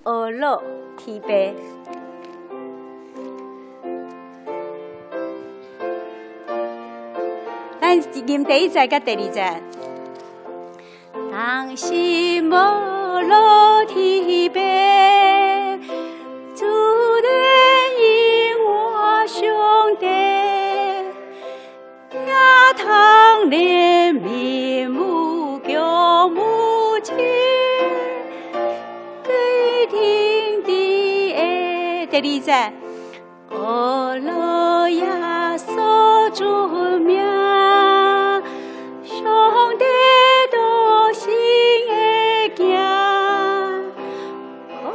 阿乐提杯。咱念第一节甲第二节。当心阿乐提杯，主人因我兄弟，家堂怜悯母教母亲，给听的爱第二节。阿乐耶稣主名，兄弟都心会行，公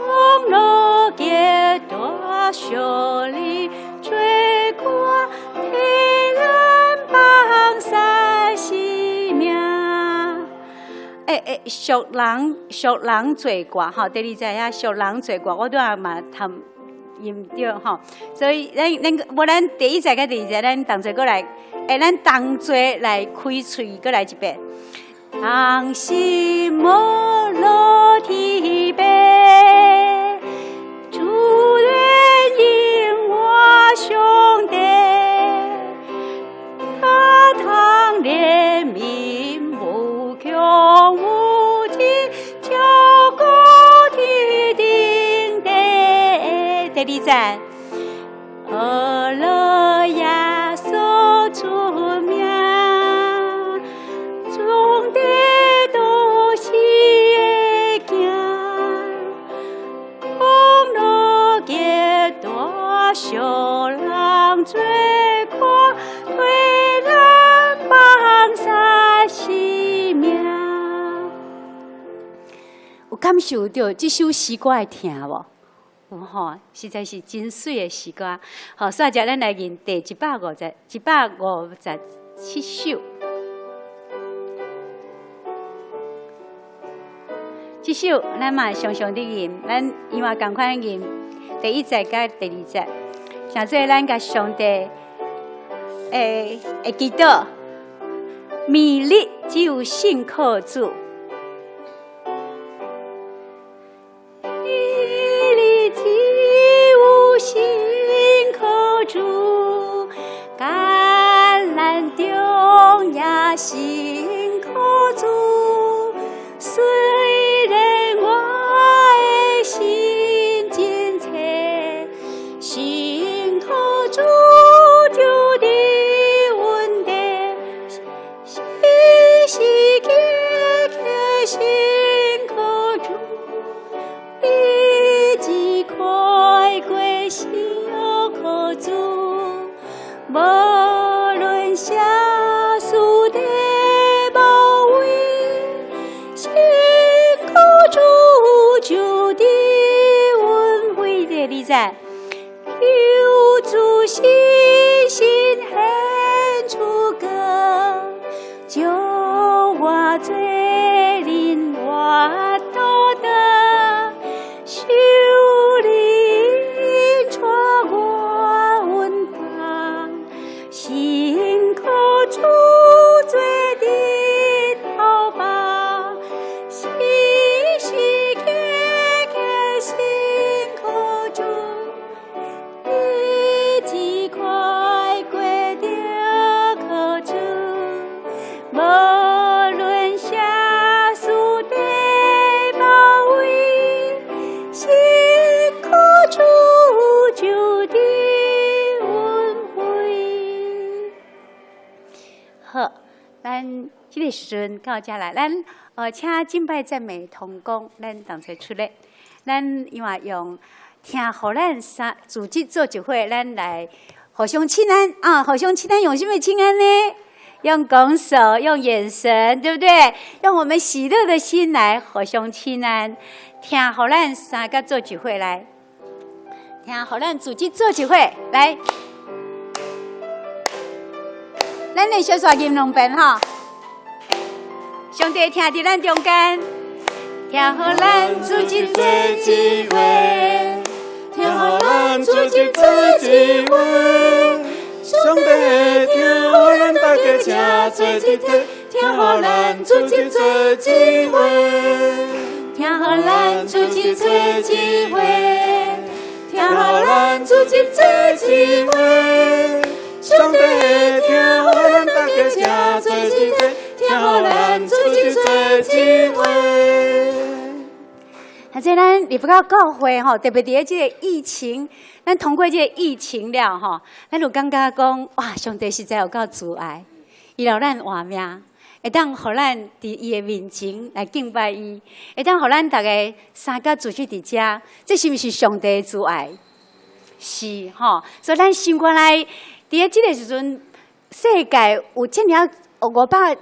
路结大小力追过，黑暗帮三性命。俗人做歌吼，第二节遐俗人做歌，我都也嘛谈。音调吼，所以咱第一节甲第二节，咱同齐过来，咱同齐来开喙，过来一遍。当心莫落提杯，主人因我兄弟，他堂怜悯母强无敌，教过提定的第二节。阿乐耶稣主名，众弟都是会行，公路结大小人最快，对咱帮三性命。有感受到这首诗歌的听无？有吼，实在是真水的诗歌。好，所以咱来念第157首。这首咱嘛常常伫念，咱伊嘛共款念第一节甲第二节，像做咱甲上帝会祈祷，勉励只有信靠主。心靠主，橄榄中也心靠主。虽然我的心真切，心靠主就的稳定，时时刻刻心靠主，日子快过。小可主，无论下属的包围，辛苦主就的恩惠的理在，求主细心献出个，就我罪人我多的修理。心靠主罪的头吧，时时刻刻心靠主，日子快过着靠主，无论下属的包围，心靠主就的。好，咱这个时阵到这来，咱请敬拜赞美同工，咱同齐出来，咱因为用听互咱组织做聚会，咱来互相亲安啊，互相亲安，用什么亲安呢？用拱手，用眼神，对不对？用我们喜乐的心来互相亲安，听互咱三个做聚会来，听互咱组织做聚会来。咱来小刷音两遍哈，上帝听伫咱中间，听互咱组织做聚会，听互咱组织做聚会，上帝听互咱大家正做一体，听互咱组织做聚会，听听好咱出去找机会，听好咱出去找机会。上帝会听好咱大家正做一体，听好咱出去找机会。啊，这咱离不到教会吼，特别伫咧这个疫情，咱通过这个疫情了吼，咱就感觉讲哇，上帝实在有够慈爱，伊留咱活命。会当互咱伫伊的面前来敬拜伊，会当互咱大家三脚住去伫遮，这是毋是上帝的慈爱？是吼，所以咱心肝内，伫咧即个时阵，世界有遮尔570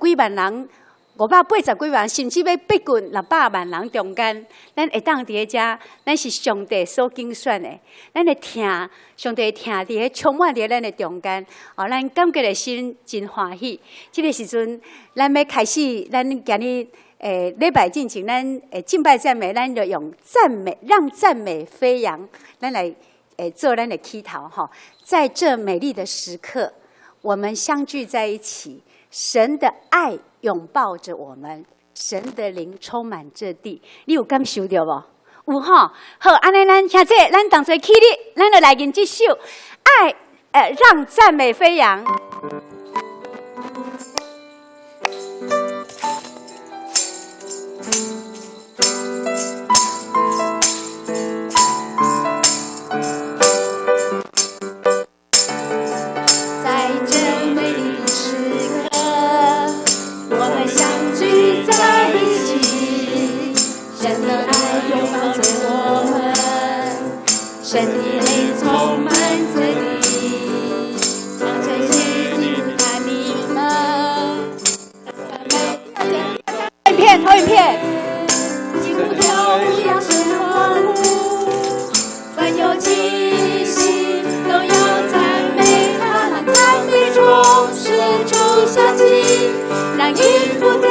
几万人，580几万，甚至要逼近600万人中间，咱会当伫咧遮，咱是上帝所拣选的，咱会听上帝听伫咧充满伫咱的中间，哦，咱感觉的心真欢喜。即个时阵，咱要开始，咱今日礼拜进前，咱敬拜赞美，咱就用赞美，让赞美飞扬，咱来做咱的起头哈。在这美丽的时刻，我们相聚在一起，神的爱拥抱着我们，神的灵充满这地，你有感受到无？有吼，好，安尼咱听这，咱同齐起立，咱就来吟这首爱，让赞美飞扬。在这美丽的时刻，我们相聚在一起，神的爱拥抱着我们，神的灵充满着你，让这些进来你们。投影片，几乎跳舞要生欢呼，凡有气息都要赞美他，让赞美中四处响起，让音符在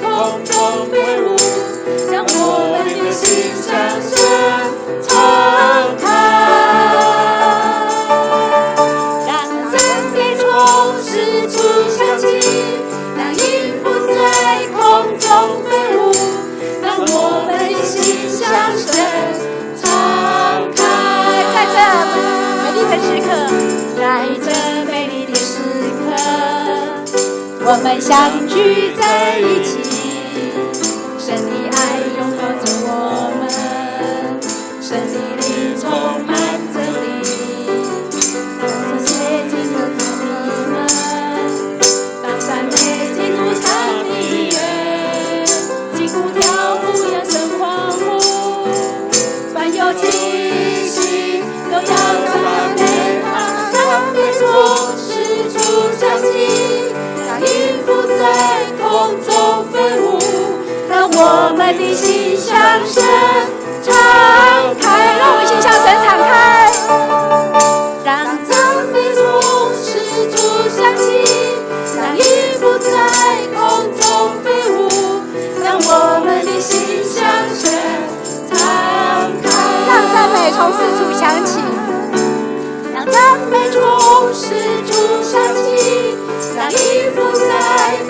空中飞舞，让我们的心向神敞开，让赞美中四处响起，让音符在空中飞舞，让我们的心向神敞开。在这美丽的时刻，在这美丽的时刻，我们相聚在一起，神的爱拥抱着我们，神的灵充满着你，让这些进入他的门，让赞美进入他的园，击鼓跳舞扬声欢呼，凡有气息都要赞美他，赞美中四处响起，让音符在空中飞舞，让我们的心向神敞开，让我们心向神敞开，让赞美中四处响起，让音符在空中飞舞，让我们的心向神敞开，让赞美从四处响起，让赞美从四处响起，让音符在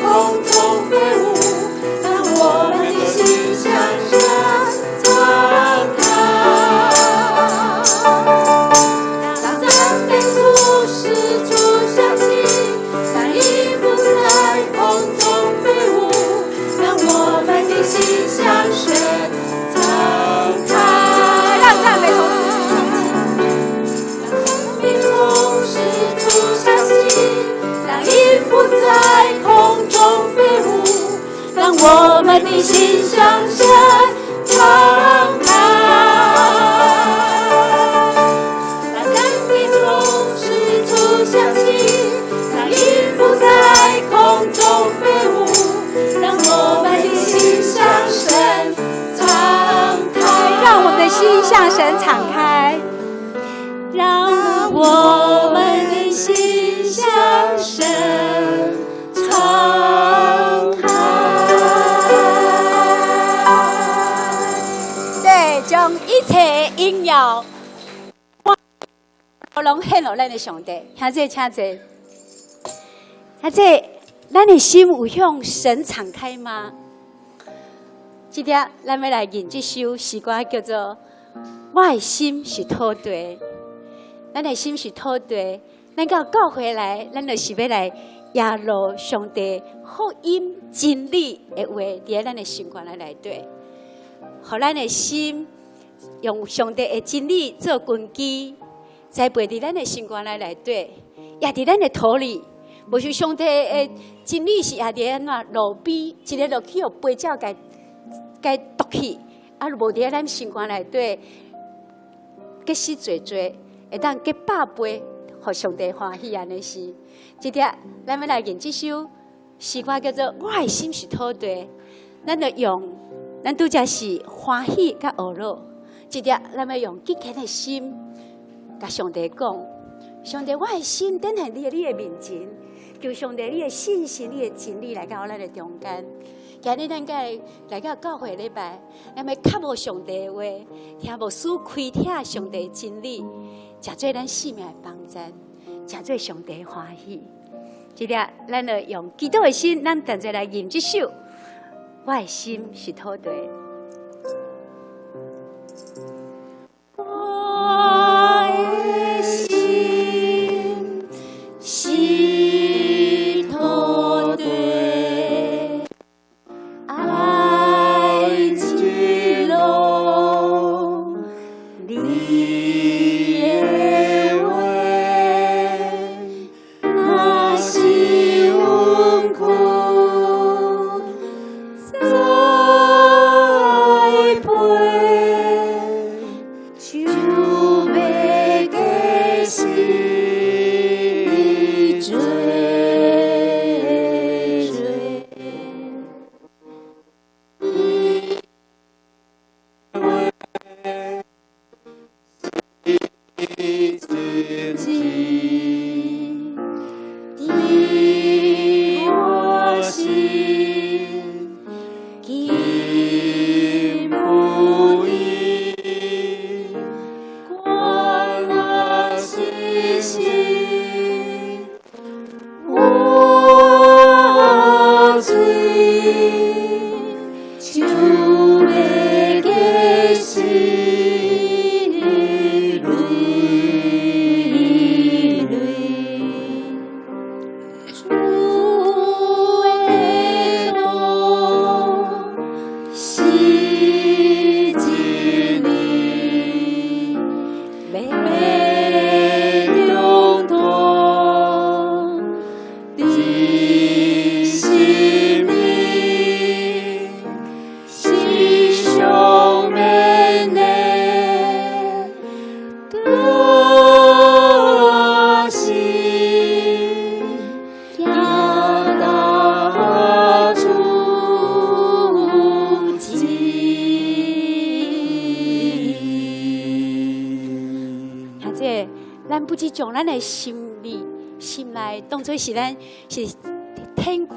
空中飞舞，让我们的心向神敞开，让赞美从四处响起，让音符在空中飞舞，让我们的心向神敞开，让赞美从四处响起，让赞美从四处响起，让音符在空中飞舞，让我们的心向神敞开，让赞美从四处响起，让音符在空中飞舞，让我们的心向神敞开，让我们的心向神敞开，让我们的心向神敞开。对，将一切荣耀拢献给咱的上帝。听这，听这，听这，咱的心有向神敞开吗？今天咱要来吟这首诗歌，叫做《我的心是土地》。咱的心是土地，咱到教会来，咱就是要来耶路上帝福音真理的话，伫咱的心肝内底，互咱的心用上帝的真理做根基，栽培伫咱的心肝内底，也伫咱的土里。无像上帝的真理是也伫安怎路边一个落去，互飞鸟该夺去，啊，无伫咱心肝内底结实做做，会当结百倍，互上帝欢喜安尼是。今天咱要来吟这首诗歌，叫做《我的心是土地》。咱就用，咱拄则是欢喜甲懊恼。今天咱要用敬虔的心，甲上帝讲：上帝，我的心等在你的面前，求上帝你的信心、你的真理来到咱的中间。今日咱来到教会礼拜，咱要较无上帝的话，听无书开听上帝的真理，食做咱生命的帮助，食做上帝的欢喜。今日咱就用基督的心，咱同齐来吟这首《我的心是土地》。我的心是土地。咱不只将咱的心内当作是咱是天开，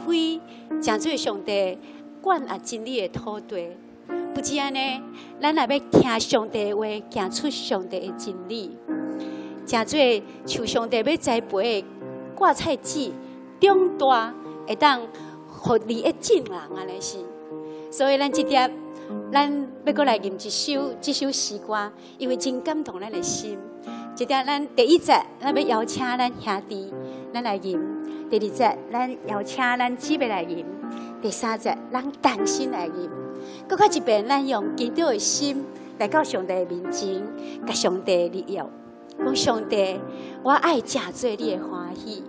真做上帝管啊真理的土地。不止安尼，咱也要听上帝的话，行出上帝的真理，真做像上帝要栽培的芥菜籽，长大会当互你的正人安尼是。所以咱这点，咱要过来吟这首诗歌，因为真感动咱的心。这点咱第一节，咱要邀请咱兄弟，咱来吟；第二节，咱邀请咱姊妹来吟；第三节，咱同心来吟。搁较一遍，咱用基督的心来到上帝的面前，甲上帝立约，讲上帝，我爱食做你的欢喜。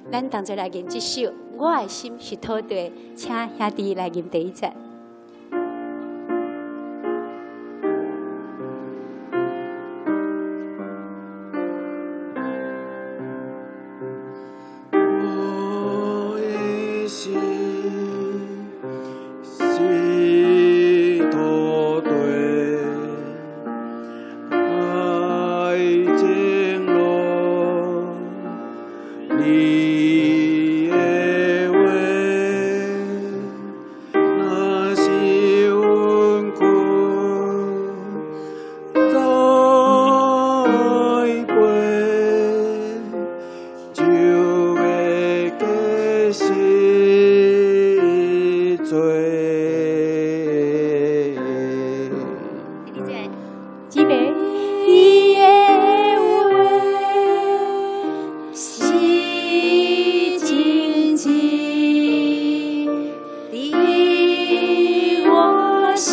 咱同齐来吟这首《我的心是土地》，请兄弟来吟第一节。你的话，姊妹，伊的话是真情，伫我心，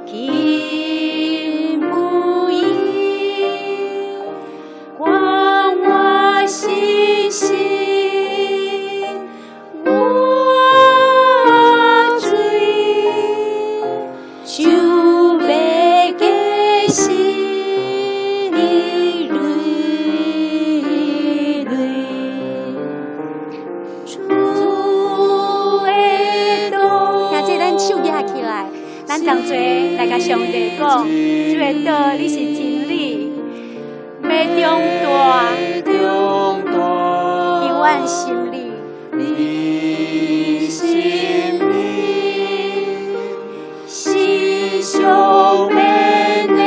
金不移，光我心心。咱同齐来甲上帝讲，主的道你是真理，要中大，伫阮心里，心上面的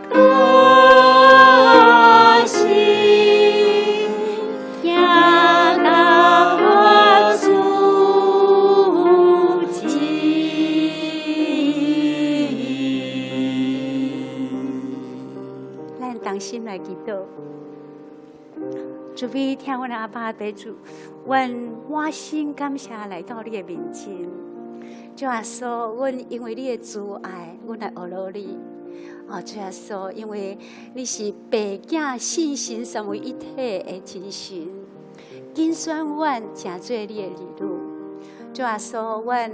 大心，听那主旨。咱同心来祈祷。主必听阮阿爸的主，阮满心感谢来到你的面前。主耶稣，阮因为你的慈爱，阮来学罗你。主耶稣，因为你是爸囝信心三位一体的真神，拣选阮成做你的儿女。主耶稣，阮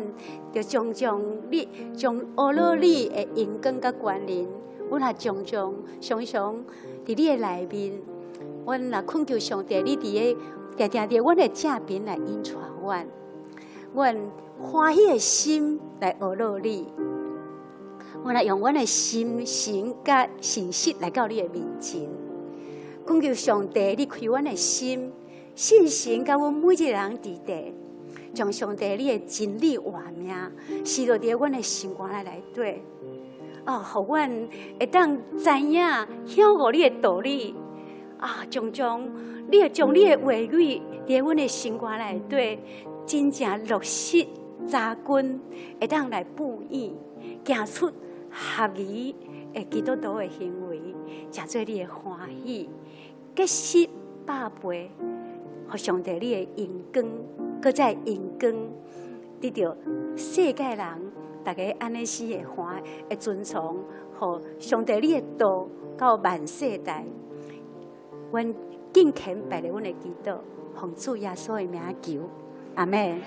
就将学罗你的恩光甲权能，阮也常常伫你的内面。阮若恳求上帝，你伫伫阮的正边来引带阮，阮欢喜的心来学罗你。阮来用阮的心神甲信息来到你的面前，恳求上帝，你开阮的心，信心甲阮每一个人伫地，将上帝你的真理话命施落伫阮的心肝内底。互阮会当知影晓悟你的道理。将你的话语伫阮的心肝内底，真正落实扎根，会当来布衣，行出合宜的基督徒的行为，成做你的欢喜，结实百倍，互上帝你的恩光，搁再恩光，得到世界人大家安尼时会会遵从，互上帝你的道到万世代。阮敬虔拜咧，阮的祈祷，奉主耶稣的名求，阿门。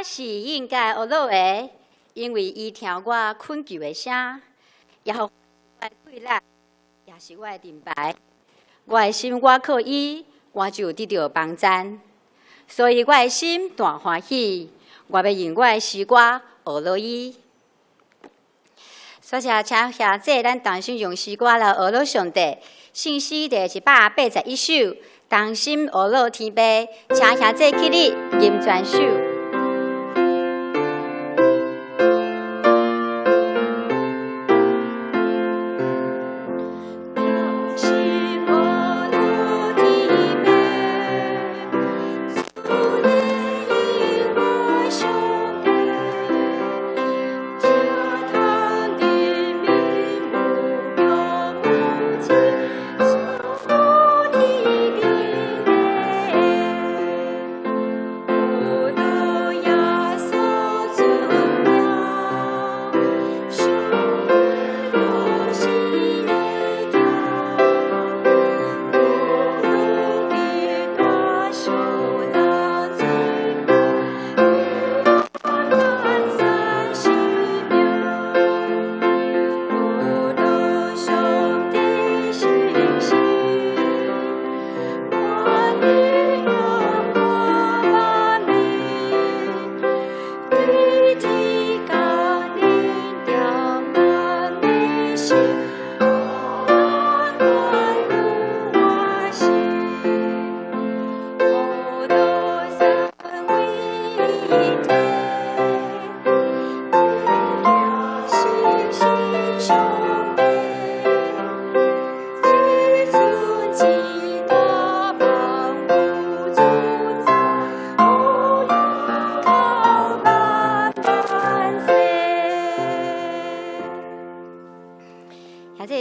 我是应该学老的，因为伊听我困求的声，也互我对力，也是我的盾牌。我的心我靠伊，我就得到帮赞。所以我的心大欢喜，我要用我的诗歌学老伊。所以请下这咱同心用诗歌来学老上帝。信诗第181首，同心学老天父，请下这起立吟全首。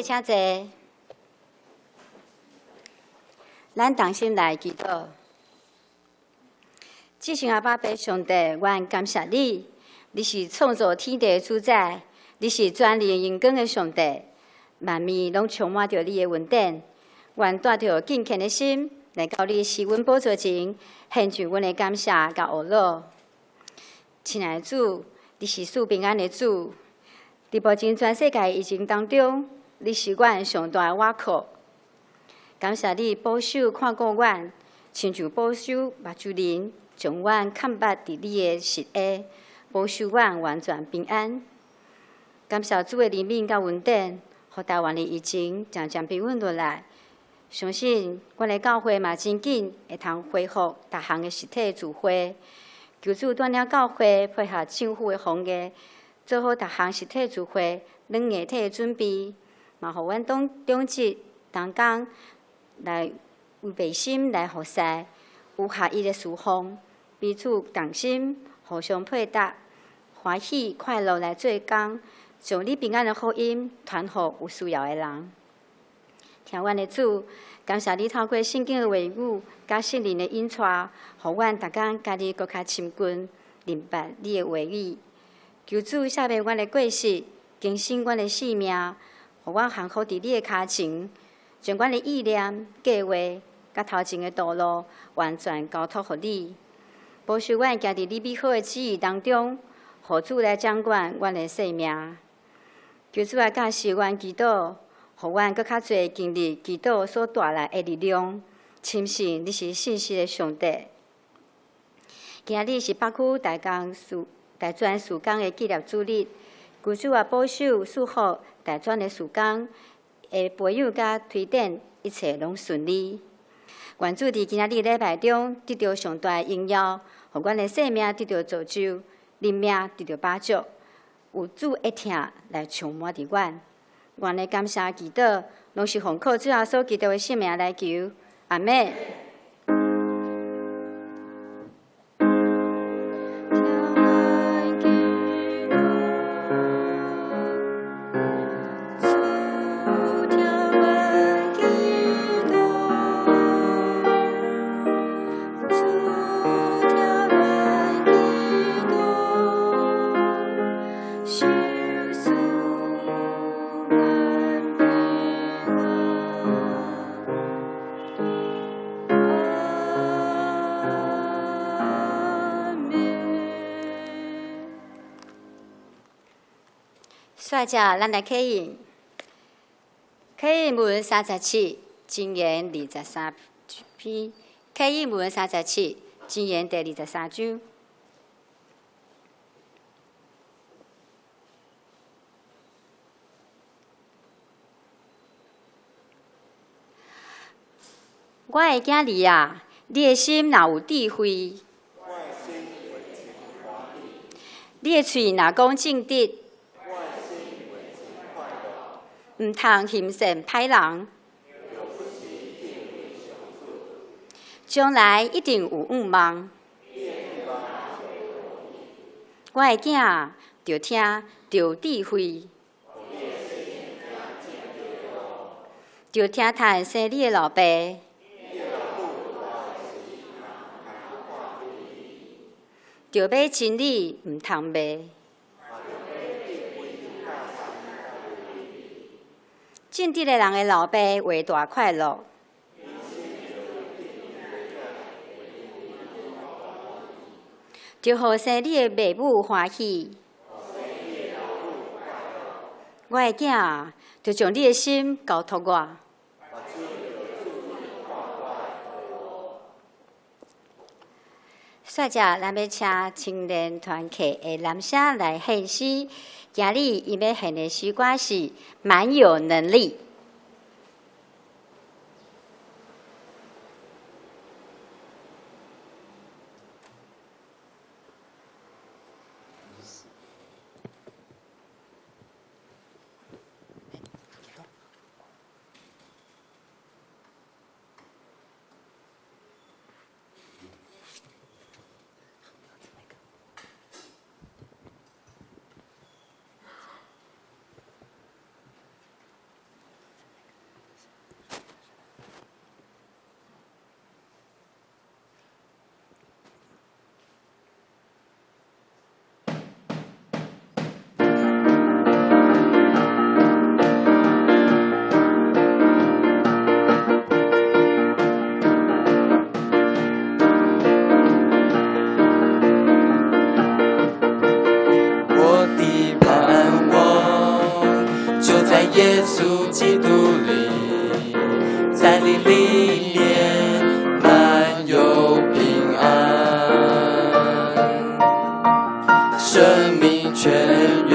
请坐，咱同心来祈祷。至圣阿爸爸上帝，阮感谢你，你是创造天地的主宰，你是全能荣光的上帝，万物拢充满着你的恩典。阮带着敬虔的心来到你施恩宝座前，献上阮的感谢甲学老。亲爱的主，你是赐平安的主，伫目前全世界疫情当中。你是阮上大的倚靠，感谢你保守看顾阮，亲像保守目睭人，将阮看捌伫你的实下，保守阮完全平安。感谢主的怜悯甲恩典，互台湾的疫情渐渐平稳落来。相信阮的教会嘛真紧会通恢复逐项的实体聚会。求主带领教会配合政府的防疫，做好逐项实体聚会软硬体的准备。嘛，互阮中职同工来为备心来服侍，有合一的侍奉，彼此同心，互相配搭，欢喜快乐来做工，将你平安的福音传互有需要的人。听阮的主，感谢你透过圣经的话语，甲圣灵的引带，互阮逐工家己搁较亲近，明白你的话语。求主赦免阮的过失，更新阮的性命。互我幸福伫你的脚前，将阮的意念、计划、甲头前的道路，完全交托互你。保守阮行伫你美好的旨意当中，互主来掌管阮的生命。求主来教示阮祈祷，互阮搁较侪经历祈祷所带来的力量，深信你是信实的上帝。今日是北区大专事工的纪念主日，求主啊保守祝福。大专的事工，培养甲推展，一切拢顺利。愿主伫今仔日礼拜中得到上大的荣耀，互阮的生命得到造就，人命得到把助，有主一听来充满伫阮。阮的感谢祈祷，拢是奉靠主耶稣基督的圣名来求，阿门。煞者，咱来启应。启应文37，箴言23篇。启应文37，箴言第23章。我的囝儿啊，你的心若有智慧，你的喙若讲正直，毋通行善歹人，将来一定有望望。我的囝着听着智慧，着听谈生你的老爸。着买真理，毋通卖。正直的人的老爸为大快乐。着互生你的父母欢喜。我的囝，着将你的心交托我。煞者，咱要请青年团契的男声来献诗。今日伊要献的诗歌是《蛮有能力》。耶稣基督里，在你里面满有平安，生命泉源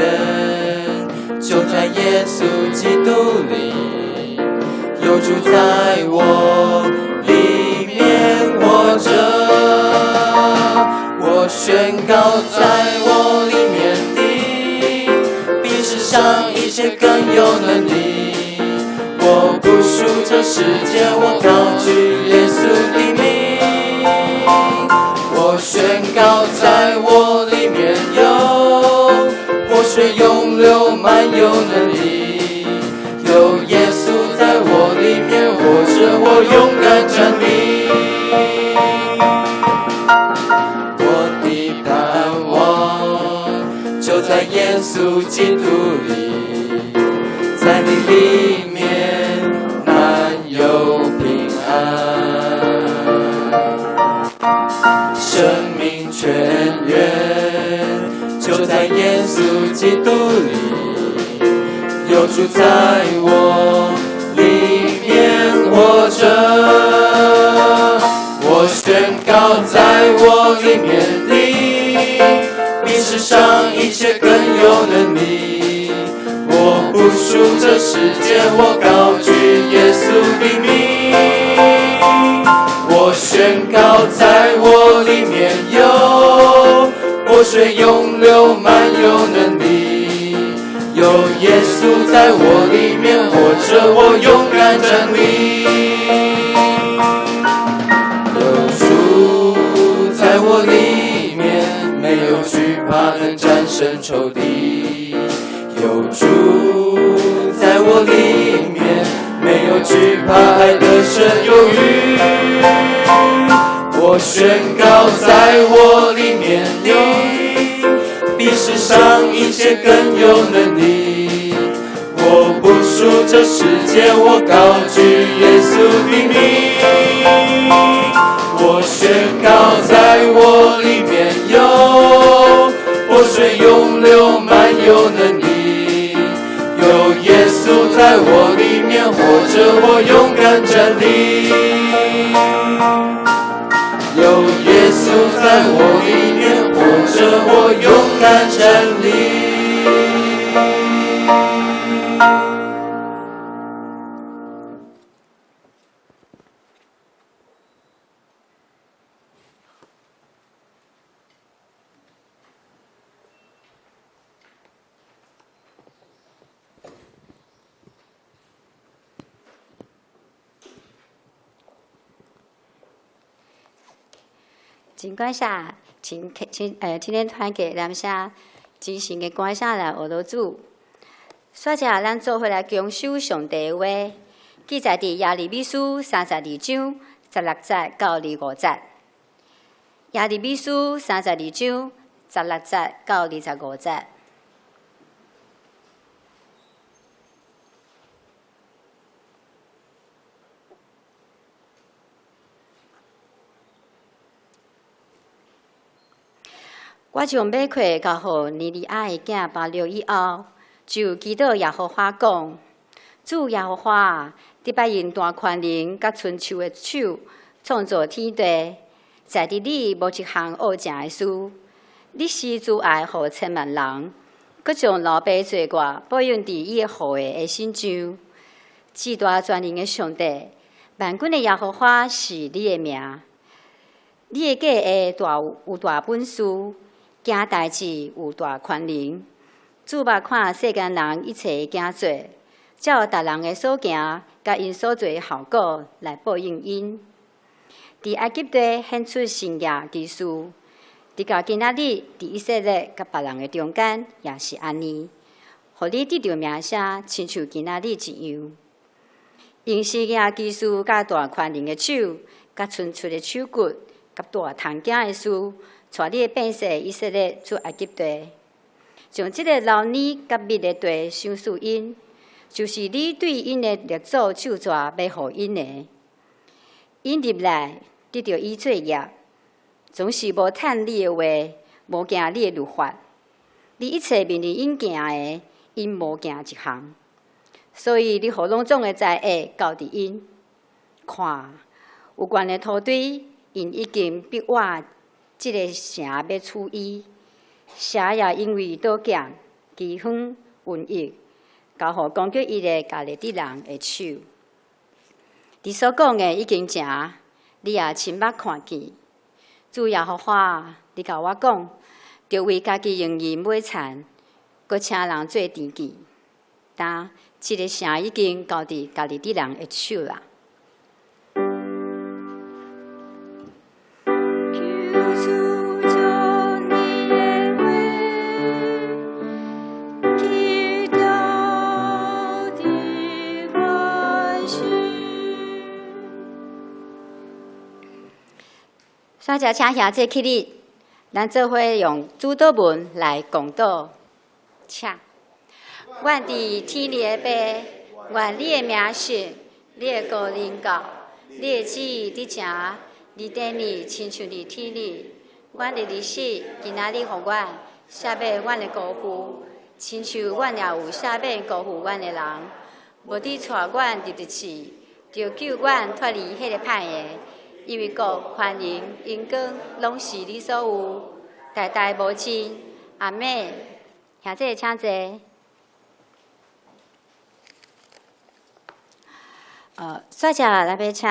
就在耶稣基督里，有主在我里面活着，我宣告在我里面的，比世上一切更有能力。我不属这世界，我高举耶稣的名。我宣告在我里面有活水涌流，满有能力。有耶稣在我里面活着，我勇敢站立。我的盼望就在耶稣基督里，在你里面满有平安，生命泉源就在耶稣基督里，有主在我里面活着。我宣告在我里面的，比世上一切更有能力。我不属这世界，我高举耶稣的名。我宣告在我里面有活水涌流，满有能力。有耶稣在我里面活着，我勇敢站立。有主在我里面，没有惧怕，能战胜仇敌。有主在我里面，没有惧怕，爱得胜有余。我宣告在我里面的，比世上一切更有能力。我不属这世界，我高举耶稣的名。我宣告在我里面有活水涌流，满有能力。在我里面，活着我勇敢站立。有耶稣在我里面，活着我勇敢站立。真感谢青年团结南下真心的感谢来学道主，说者咱做伙来强守上帝的话，记载伫耶利米书32章16节到25节。耶利米书32章16节到25节。我将马桷交予尼利亚的囝巴录以后，就祈祷耶和华讲：主耶和华，你把因大宽仁甲春秋的手创造天地，在伫你无一项恶正的事。你施慈爱予千万人，佮将老爸罪过保养伫伊的后的身上。至大全能的上帝，万军的耶和华是你的名。你的家会有大本事。行代志有大宽仁，主捌看世间人一切的行做，照逐人的所行，甲因所做的效果来报应因。伫埃及地显出神业奇事，直到今仔日，伫以色列甲别人的中间也是安尼，互你得到名声，亲像今仔日一样。因神业奇事甲大宽仁的手，甲伸出的手骨，甲大通行的事。带你的百姓以色列出埃及地，将这个老年甲密的地相属因，就是你对因的列祖手纸要互因的。因入来得到伊做业，总是无趁你的话，无行你的律法。你一切命令因行的，因无行一项。所以你互拢总的灾厄交伫因。看，有关的土地，因已经逼我。这个城要处伊，城也因为刀剑、饥荒、瘟疫，交互攻击伊的加勒底人的手。你所讲的已经正，你也亲目看见。主耶和华，你甲我讲，着为家己用银买田，佮请人做田记。但这个城已经交伫加勒底人的手啦。大家请下这起立，咱做伙用主祷文来共祷。请，愿伫天里的爸，愿你的名圣，你的国临到，你的旨意伫正，你等你亲像伫天里。阮的历史今仔日互阮赦免阮的辜负，亲像阮也有赦免辜负阮的人。无伫带阮入地市，就救阮脱离迄个歹的。因为国、繁荣、荣光，拢是你所有，代代无尽。阿妹，现在请坐。接着来要请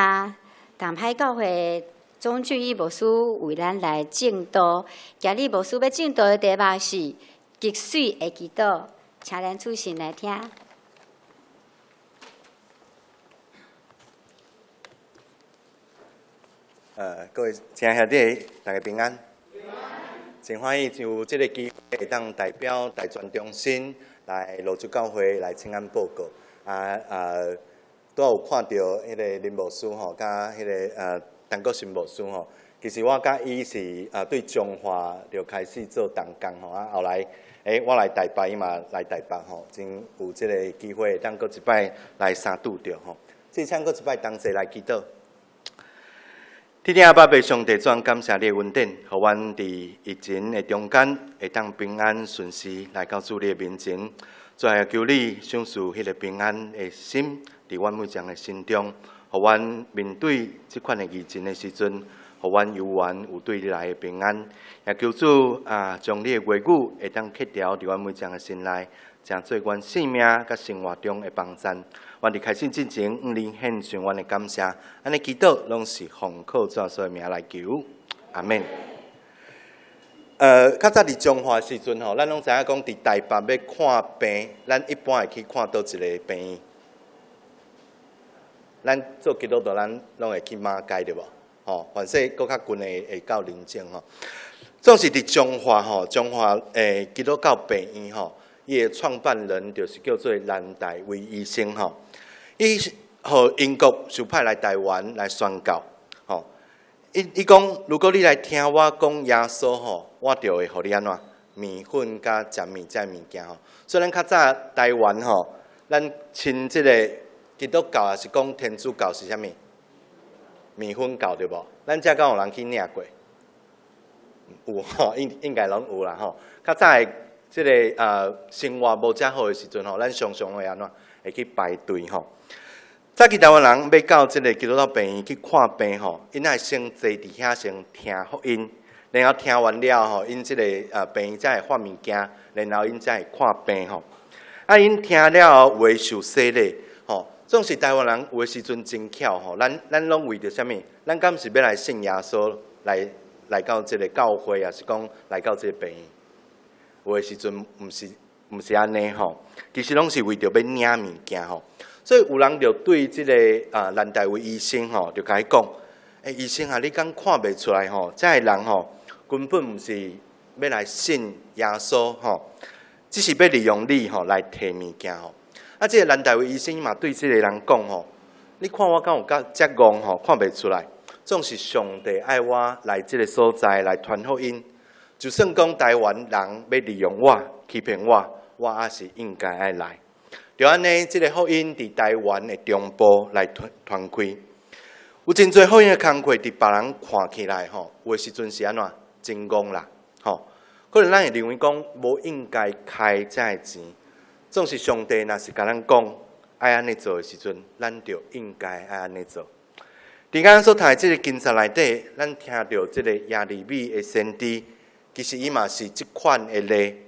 淡海教会总主义牧师为咱来证道。今日牧师要证道的题目是“积水的祈祷”，请咱主席来听。各位亲爱兄弟，大家平安。真欢喜有这个机会，会当代表大全中心来罗州教会来请安报告。都有看到迄个林牧师吼，甲迄个陈国新牧师吼。其实我甲伊是对中华就开始做同工吼，后来我来台北，伊嘛来台北吼，真有这个机会，当搁一摆来相拄着吼。即请搁一摆同齐来祈祷。天天阿爸，上帝转感谢你的恩典，互阮伫疫情的中间会当平安顺遂来到主你的面前。主啊，求你赏赐迄个平安的心，伫阮每将的心中，互阮面对即款的疫情的时阵，互阮有缘有对你来的平安。也求主将你的话语会当刻条伫阮每将的心内，成做阮生命甲生活中的帮衬。阮伫开始之前，你献上阮的感谢，安尼祈祷拢是奉靠主耶稣的名来求，阿免。较早伫中华时阵吼，咱拢知影讲伫台北要看病，咱一般会去看倒一个病院。咱做基督徒，咱拢会去马街对无？吼，凡说搁较近的会到林境吼。总是伫中华吼，中华基督教病院吼，伊的创办人就是叫做蓝大卫医生吼。伊互英国受派来台湾来宣教吼。伊讲，如果你来听我讲耶稣吼，我就会互你安怎面粉甲食面这物件吼。所以咱较早台湾吼，咱亲即个基督教也是讲天主教是啥物？面粉教对无？咱遮敢有人去领过？有吼，应该拢有啦吼。较早的即个生活无遮好的时阵吼，咱常常会安怎会去排队吼。早期台湾人要到即个基督教病院去看病吼，因爱先坐伫遐先听福音，然后听完了吼，因即个病院才会发物件，然后因才会看病吼。因听了后会受洗礼吼，总是台湾人有的时阵真巧吼，咱拢为着啥物？咱敢是要来信耶稣，来到即个教会，也是讲来到即个病院？有的时阵毋是安尼吼，其实拢是为着要领物件吼。所以有人就对即个蓝大卫医生吼，就甲伊讲：医生啊，你敢看袂出来吼？这个人吼根本毋是要来信耶稣吼，只是要利用你吼来摕物件吼。即个蓝大卫医生嘛对即个人讲吼：你看我敢有遮戆吼，看袂出来。总是上帝爱我来即个所在来传福音，就算讲台湾人要利用我欺骗我，我也是应该爱来。就安尼，即个福音伫台湾的中部来传开，有真侪福音的工课，伫别人看起来吼，有的时阵是安怎真戆啦，吼。可能咱会认为讲无应该开这个钱，总是上帝若是甲咱讲爱安尼做的时阵，咱就应该爱安尼做。伫咱所读的即个经册内底，咱听到即个耶利米的先知，其实伊嘛是即款的例。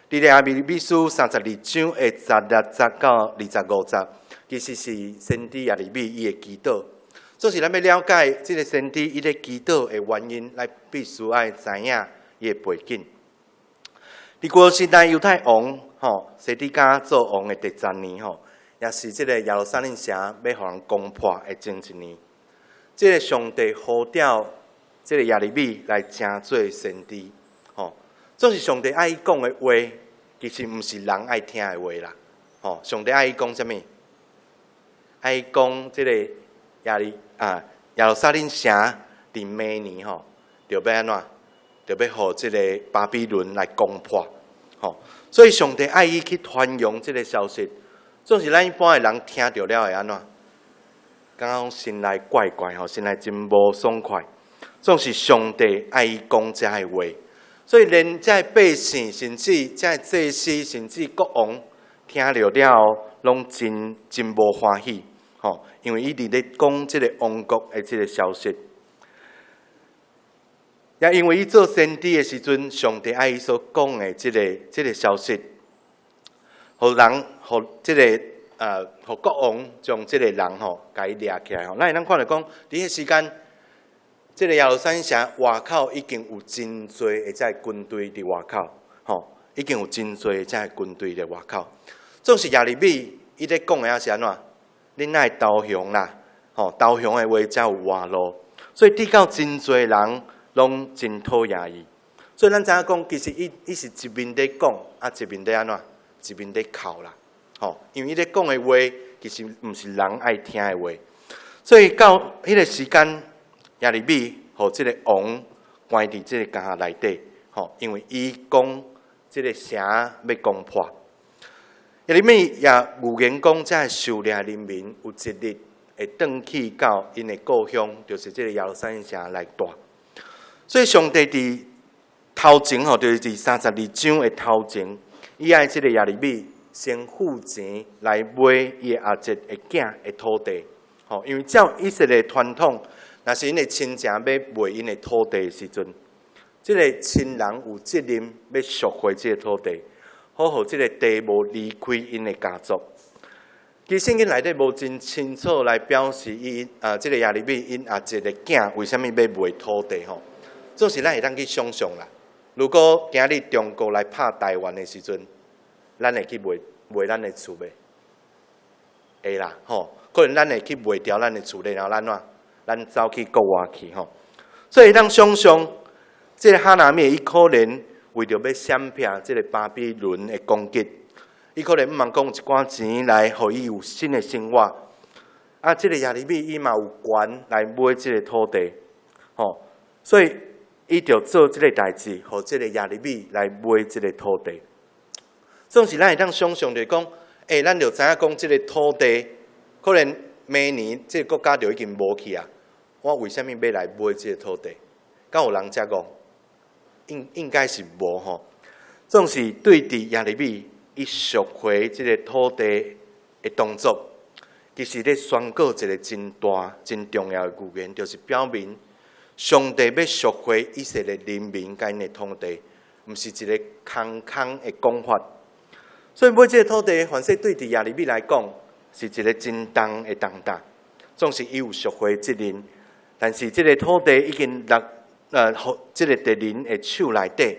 伫耶利米书32章的16节到25节，其实是先知耶利米伊的祈祷。总是咱要了解即个先知伊咧祈祷的原因，咱必须爱知影伊的背景。伫古时代犹太王西底家做王的第10年也是即个耶路撒冷城要互人攻破的前一年。即个上帝呼召即个耶利米来成做先知总是上帝爱伊讲的话。其实毋是人爱听的话啦，上帝爱伊讲啥物？爱伊讲即个耶路撒冷城伫明年就要安怎？就要互即个巴比伦来攻破，所以上帝爱伊去传扬即个消息。总是咱一般的人听到了会安怎？感觉心内怪怪心内真无爽快。总是上帝爱伊讲遮个话。所以，连这百姓，甚至这祭司，甚至国王，听了后，拢真无欢喜，因为伊伫咧讲即个王国的即个消息，也因为伊做先知的时阵，上帝爱伊所讲的即个消息，互人，互即个互国王将即个人甲伊掠起来，咱会当看到讲，伫迄时间。即个耶路撒冷城外口已经有真多的这军队伫外口，已经有真多的这军队伫外口。总是耶利米伊咧讲的是安怎？恁爱投降啦，投降的话才有活路。所以抵到真多人拢真讨厌伊。所以咱知影讲，其实伊是一面咧讲，一面咧安怎？一面咧哭啦，因为伊咧讲的话其实毋是人爱听的话。所以到迄个时间。耶利米互即个王关伫即个家内底，因为伊讲即个城要攻破。耶利米也预言讲，这受掠人民有一日会转去到因的故乡，就是即个耶路撒冷城来住。所以上帝伫头前就是伫32章的头前，伊爱即个耶利米先付钱来买伊阿侄的囝的土地。吼，因为照以色列传统，若是因的亲情要卖因的土地的时阵，即个亲人有责任要赎回即个土地，好互即个地无离开因的家族。其实圣经内底无真清楚来表示即个亚利米因阿侄的囝为虾米要卖土地吼，总是咱会当去想象啦。如果今日中国来拍台湾的时阵，咱会去卖咱的厝袂？会啦，吼，可能咱会去卖掉咱的厝然后咱走去国外去吼。所以咱想象，即个哈拿米伊可能为着要闪避即个巴比伦的攻击。伊可能毋茫讲一寡钱来，互伊有新的生活。啊，即个亚利米伊嘛有权来买即个土地，吼，所以伊就做即个代志，互即个亚利米来买即个土地。总是咱会当想象着讲，咱就知影讲即个土地，可能明年即个国家就已经无去啊。我为虾米要来买即个土地？敢有人遮讲？应该是无吼。总是对伫亚利米。伊赎回即个土地的动作，其实咧宣告一个真大、真重要的语言，就是表明上帝要赎回以色列人民甲因的土地，毋是一个空的讲法。所以买即个土地，凡说对伫亚利米来讲，是一个真重的重担。总是伊有赎回责任，但是即个土地已经落即个敌人的手内底。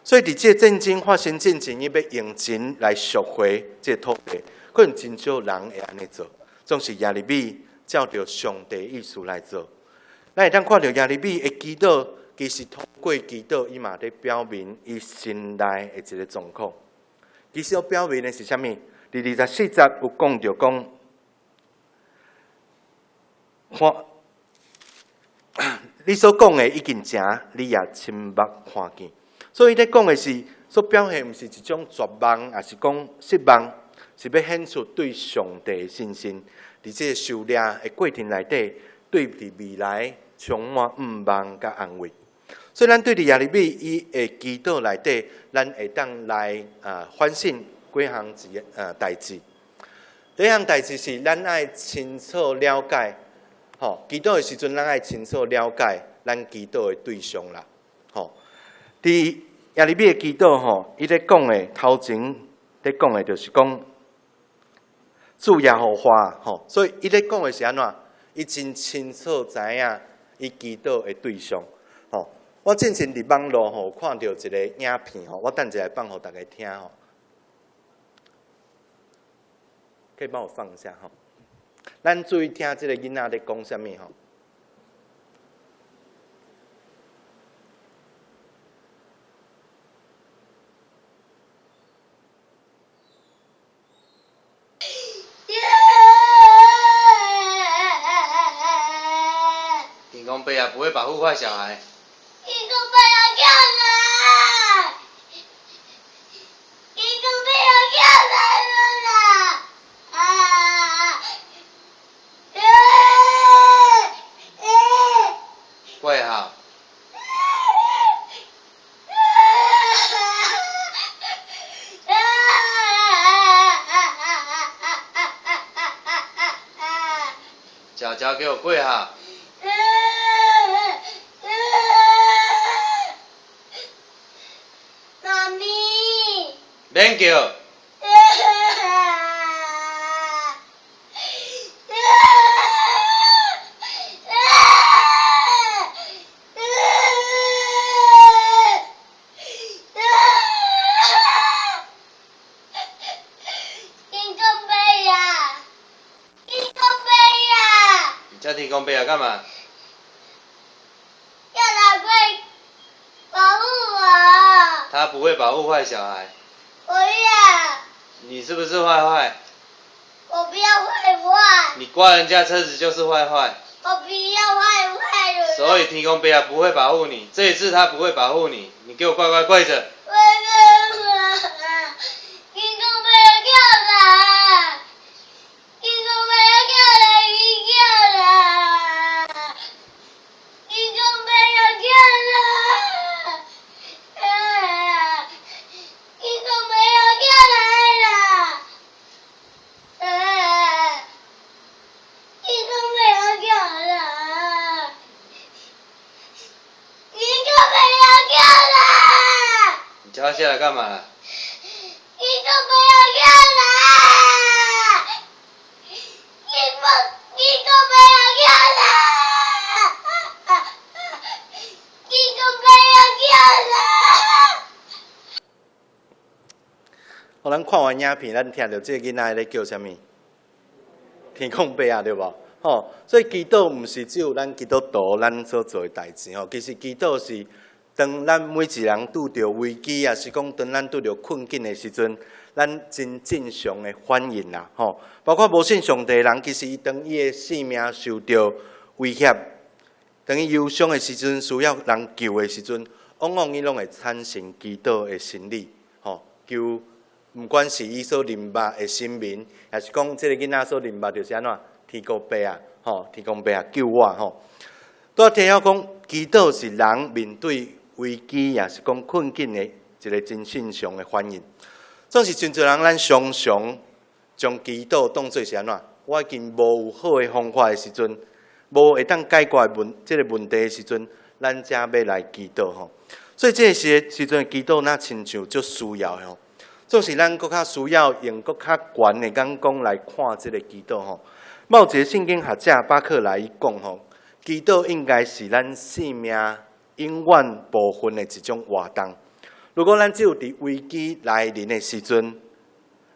所以，伫即个战争发生之前，伊要用钱来赎回即个土地，可能真少人会安尼做。总是亚利米照着上帝意思来做。咱会当看到亚利米的祈祷，其实通过祈祷，伊嘛咧表明伊心内的一个状况。其实要表明的是啥物？伫24节有讲着讲，你所讲的已经正，你也亲目看见。所以咧讲的是，所表现毋是一种绝望，也是讲失望，是要显出对上帝的信心。伫这个受掠的过程内底，对伫未来充满毋望甲安慰。所以咱对伫亚利米伊的祈祷内底，咱会当来反省几项代志。第一项代志是咱爱清楚了解，吼，祈祷的时阵，咱爱清楚了解咱祈祷的对象啦，吼。伫亚利米的祈祷吼，伊咧讲的头前咧讲的，就是讲主耶和华吼，所以伊咧讲的是安怎？伊真清楚知影伊祈祷的对象吼。我之前伫网络吼看到一个影片吼，我等一下放互大家听吼，可以帮我放一下吼。咱注意听这个囡仔咧讲啥物吼。天公伯啊，不会保护坏小孩。天公伯要叫人，天公伯要叫人了跪好。脚脚给我跪好。妈咪。免叫。叫天公伯啊，干嘛？要他会保护我。他不会保护坏小孩。我要。你是不是坏坏？我不要坏坏。你刮人家车子就是坏坏。我不要坏坏人。所以天公伯啊不会保护你，这一次他不会保护你，你给我乖乖跪着。来干嘛？你都不要下来！你都不要下来！你都不要下来！互咱看完影片，咱听到这个囡仔咧叫啥物？天空爸啊，对无？吼，所以祈祷毋是只有咱基督徒咱所做诶代志吼，其实祈祷是当咱每一人拄着危机，也是讲当咱拄着困境诶时阵，咱真正常诶反应啦吼。包括无信上帝诶人，其实伊当伊诶性命受着威胁，当伊忧伤诶时阵，需要人救诶时阵，往往伊拢会产生祈祷诶心理吼，求。毋管是伊所认捌诶神明，还是讲即个囡仔所认捌就是安怎天公伯啊，吼，天公伯啊救我吼。都提到讲，祈祷是人面对危机，也是讲困境诶一个真正常诶反应。总是真侪人咱常常将祈祷当作是安怎？我已经无有好诶方法诶时阵，无会当解决即个问题诶时阵，咱才要来祈祷吼。所以这个时阵诶祈祷，那亲像足需要吼。总是咱搁较需要用搁较悬的眼光来看即个祈祷吼。某一个圣经学者巴克莱伊讲吼，祈祷应该是咱生命永远部分的一种活动。如果咱只有伫危机来临的时阵，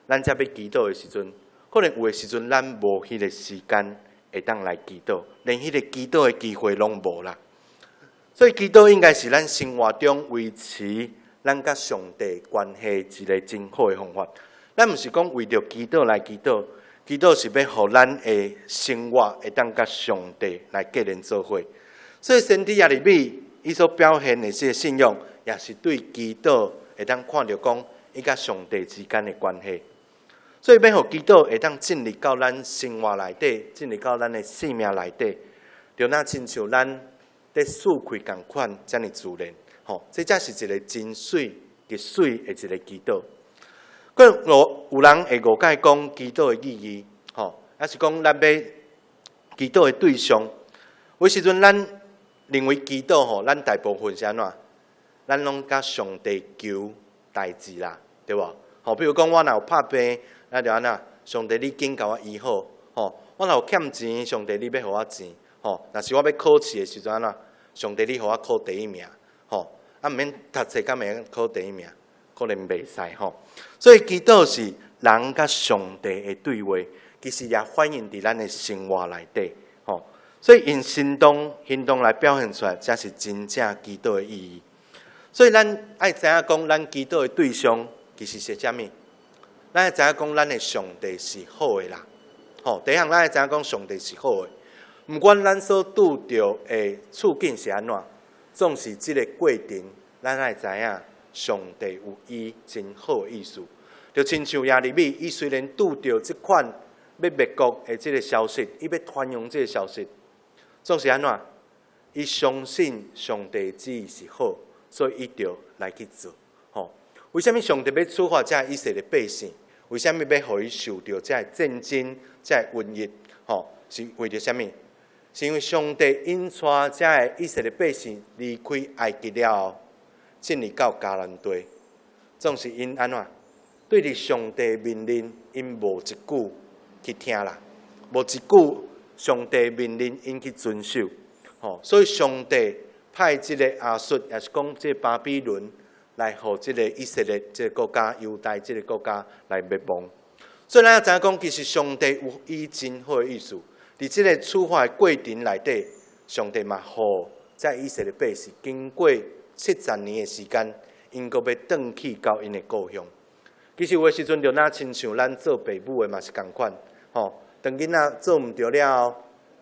咱才要祈祷的时阵，可能有的时阵咱无迄个时间会当来祈祷，连迄个祈祷的机会拢无啦。所以祈祷应该是咱生活中维持。咱甲上帝关系一个真好诶方法，咱毋是讲为着祈祷来祈祷，祈祷是要互咱诶生活会当甲上帝来结连做伙。所以圣经耶利米伊所表现诶这个信仰，也是对祈祷会当看到讲伊甲上帝之间诶关系。所以要互祈祷会当进入到咱生活内底，进入到咱诶生命内底，就那亲像咱伫树开共款，遮尔自然。吼，这才是一个真水、极水的一个祈祷。有人会误解讲祈祷的意义，吼，还是讲咱要祈祷的对象。有时阵咱认为祈祷吼，咱大部分是安怎？咱拢甲上帝求代志啦，对无？吼，比如讲我若有拍病，那就安怎？上帝你紧甲我医好，吼，我若有欠钱，上帝你要互我钱，吼，若是我要考试的时阵安怎？上帝你互我考第一名，吼。啊，毋免读册，敢会考第一名，可能袂使吼。所以祈祷是人甲上帝的对话，其实也反映伫咱的生活内底吼。所以用行动来表现出来，才是真正祈祷的意义。所以咱爱知影讲，咱祈祷的对象其实是啥物？咱爱知影讲，咱的上帝是好的啦。吼，第一项咱爱知影讲，上帝是好的，毋管咱所拄着的处境是安怎。总是这个过程，咱爱知影上帝有伊真好的意思。就亲像耶利米，伊虽然拄着这款要灭国的这个消息，伊要传扬这个消息，总是安怎？伊相信上帝旨意是好，所以伊就来去做。吼，为什么上帝要处罚这以色列百姓？为什么要互伊受到这战争、这瘟疫？吼，是为着什么？是因为上帝引带这个以色列百姓离开埃及了后，进入到迦南地，总是因安怎？对伫上帝命令，因无一句去听啦，无一句上帝命令因去遵守。吼，所以上帝派这个亚述，也是讲这巴比伦来互这个以色列这个国家、犹大这个国家来灭亡。所以咱要知影讲，其实上帝有伊真好的意思。伫即个处罚的过程内底，上帝嘛互在以色列百姓经过70年的时间，因阁要转去到因的故乡。其实有的时阵就那亲像咱做父母的嘛是共款，吼，当囡仔做毋对了后，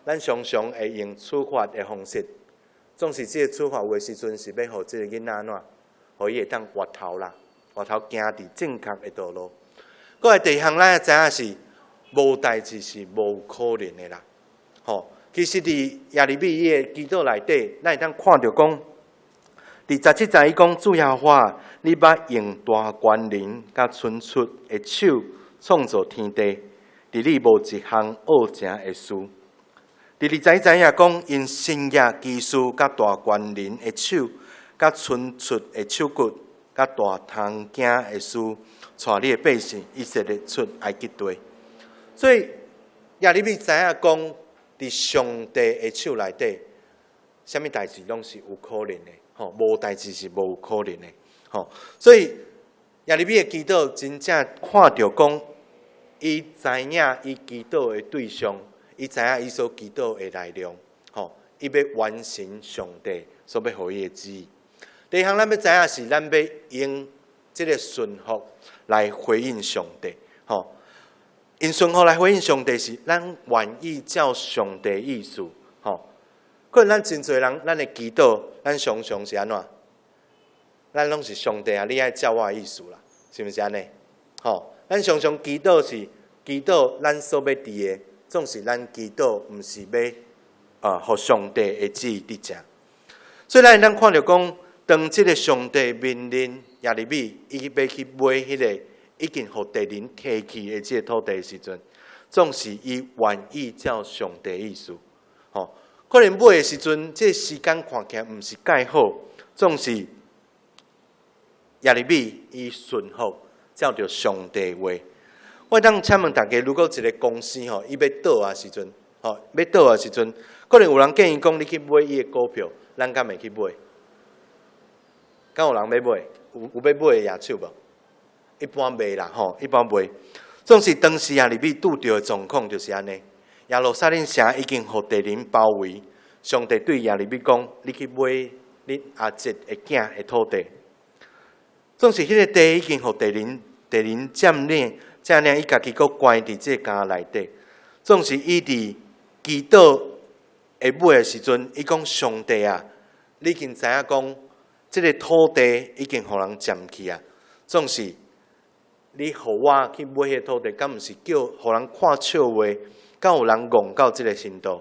咱常常会用处罚的方式，总是即个处罚有的时阵是要互即个囡仔安怎，互伊会当回头啦，回头行伫正确的道路。搁来第二项，咱要知影是无代志是无可能的啦。吼，其实伫耶利米伊的祈祷内底，咱会当看到讲，伫17节伊讲主耶和华，你捌用大权能甲伸出的手创造天地，伫你无一项恶正的事。伫21节也讲，因圣业技术甲大权能的手，甲伸出的手骨，甲大汤囝的事，带你的百姓以色列出埃及地。所以耶利米知影讲，伫上帝的手内底，啥物代志拢是有可能的，无代志是无可能的，所以耶利米的祈祷真正看到讲，伊知影伊祈祷的对象，伊知影伊所祈祷的内容，伊要完成上帝所要予伊的旨意。第一项，咱要知影是，咱要用这个顺服来回应上帝，用顺服来回应上帝是，咱愿意照上帝意思，可能咱真侪人，咱的祈祷，咱常常是安怎？咱拢是上帝啊！你爱照我的意思啦，是毋是安尼？咱常常祈祷是祈祷咱所要伫的，总是咱祈祷，毋是要互上帝的旨意伫遮。所以咱看到讲，当即个上帝命令耶利米，伊要去买迄个已经互敌人摕去的即个土地的时阵，总是伊愿意照上帝的意思。可能买的时阵，即个时间看起来毋是介好，总是耶利米伊顺服照着上帝的话。我当请问大家，如果一个公司伊要倒啊时阵，要倒啊时阵，可能有人建议讲，你去买伊的股票，咱敢会去买？敢有人要买？有要买的野手无？一般袂啦，一般袂。总是当时耶利米拄着的状况就是安尼。耶路撒冷城已经互敌人包围，上帝对耶利米讲：你去买你阿侄的囝的土地。总是迄个地已经互敌人占领，伊家己佫关伫这家内底。总是伊伫祈祷下尾的时阵，伊讲：上帝啊，你已经知影讲，这个土地已经互人占去啊。总是你互我去买迄个土地，敢毋是叫互人看笑话？敢有人戆到即个程度？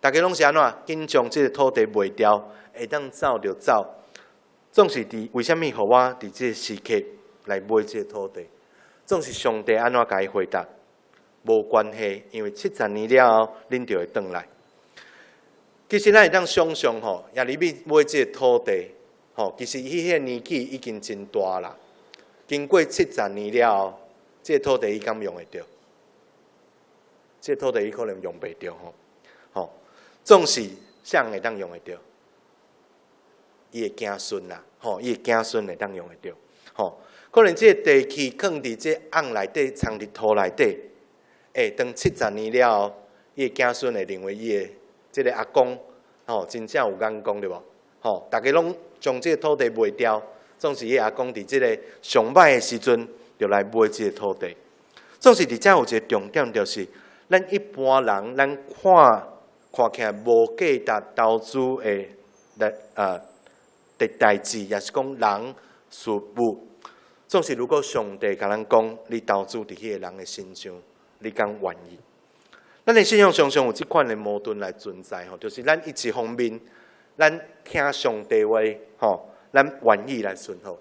大家拢是安怎？紧将即个土地卖掉，会当走就走。总是为虾米互我伫即个时刻来买即个土地？总是上帝安怎甲伊回答？无关系，因为70年了后，恁就会转来。其实咱会当想象耶利米买即个土地，其实伊迄个年纪已经真大啦。经过70年了后，即个土地伊敢用会着？即个土地伊可能用袂着总是谁会当用会着？伊的子孙啦，伊的子孙会当用会着，可能即个地契放伫即甕内底，藏伫土内底，当70年了后，伊的子孙会认为伊的即个阿公，真正有眼光对无？大家拢将即个土地卖掉，总是伊阿公伫即个上歹的时阵，就来买即个土地。总是伫遮有一个重点，就是咱一般人，咱看起来无价值投资的代志，也是讲人事物。总是如果上帝甲咱讲，你投资伫迄个人的身上，你敢愿意？咱的信仰常常有即款的矛盾来存在，就是咱一方面，咱听上帝话，咱愿意来顺服；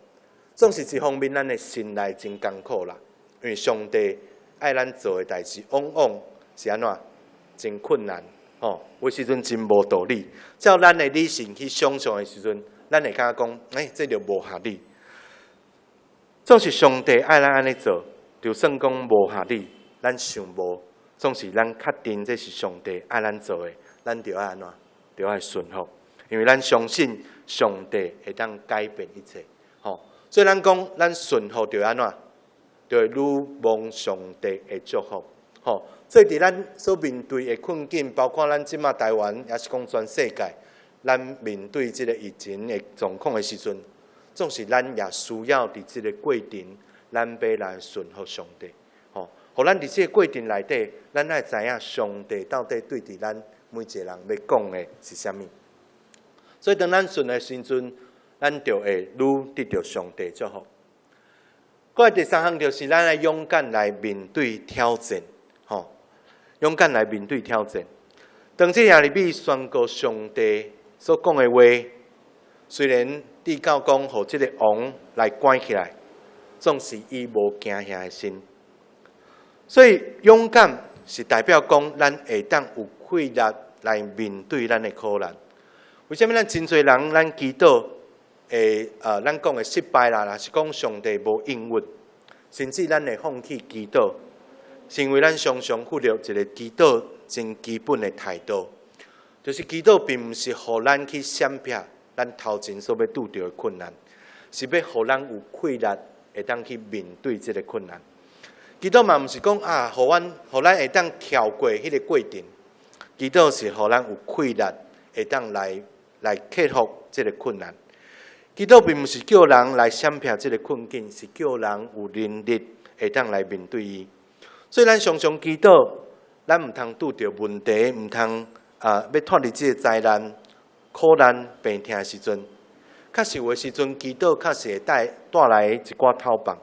总是一方面，咱的心内真艰苦啦，因为上帝爱咱做的代志，往往是安怎真困难。有时阵真无道理，照咱的理性去想象的时阵，咱会感觉讲，这就无合理。总是上帝爱咱安尼做，就算讲无合理，咱想无，总是咱确定这是上帝爱咱做的，咱就爱安怎，就爱顺服，因为咱相信上帝会当改变一切。所以咱讲，咱顺服就安怎，就会愈蒙上帝的祝福。所以伫咱所面对的困境，包括咱即马台湾，也是讲全世界，咱面对即个疫情的状况的时阵，总是咱也需要伫即个过程，咱要来顺服上帝。互咱伫即个过程内底，咱爱知影上帝到底对伫咱每一个人要讲的是啥物。所以当咱顺的时阵，咱就会愈得到上帝祝福。过来第三项就是咱来勇敢来面对挑战。勇敢来面对挑战。当这耶利米宣告上帝所讲的话，虽然地教讲互这个王来关起来，总是伊无惊吓的心。所以勇敢是代表讲咱会当有气力来面对咱的苦难。为什么咱真侪人咱祈祷咱讲的失败啦，若是讲上帝无应允，甚至咱会放弃祈祷，是因为咱常常忽略一个祈祷真基本的态度，就是祈祷并毋是互咱去闪避咱头前所要拄到的困难，是要互咱有气力会当去面对这个困难。祈祷嘛，毋是讲互咱会当跳过迄个过程，祈祷是互咱有气力会当来克服这个困难。祈祷并毋是叫人来闪避这个困境，是叫人有能力会当来面对伊。所以咱常常祈祷，咱毋通拄着问题，毋通要脱离这个灾难、苦难、病痛的时阵，确实有的时阵祈祷确实会带来一寡透放。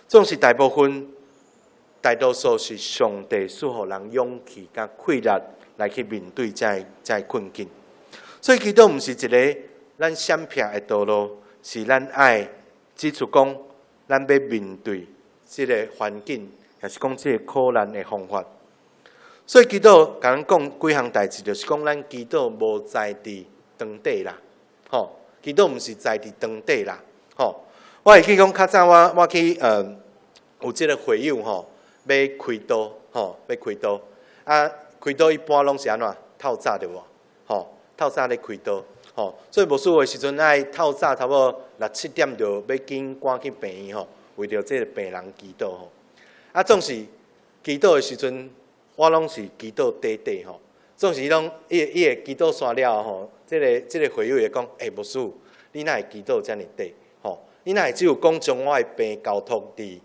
总是大多数是上帝赐予人勇气甲气力来去面对这困境。所以祈祷毋是一个咱闪避的道路，是咱爱指出讲，咱要面对这个环境，也是讲这个苦难的方法。所以祈祷甲咱讲几项代志，就是讲咱祈祷无在伫当底啦，祈祷毋是在伫当底啦，我会记讲较早我去有即个会友要开刀，要开刀开刀一般拢是安怎透早对无？透早咧开刀。所以无事的时阵，爱透早差不多6、7点就要赶去病院为着这个病人祈祷总是祈祷的时阵，我拢是祈祷短总是伊会祈祷煞了这个会友会讲，无事，你哪会祈祷遮尔短？你哪会只有讲将我的病交托伫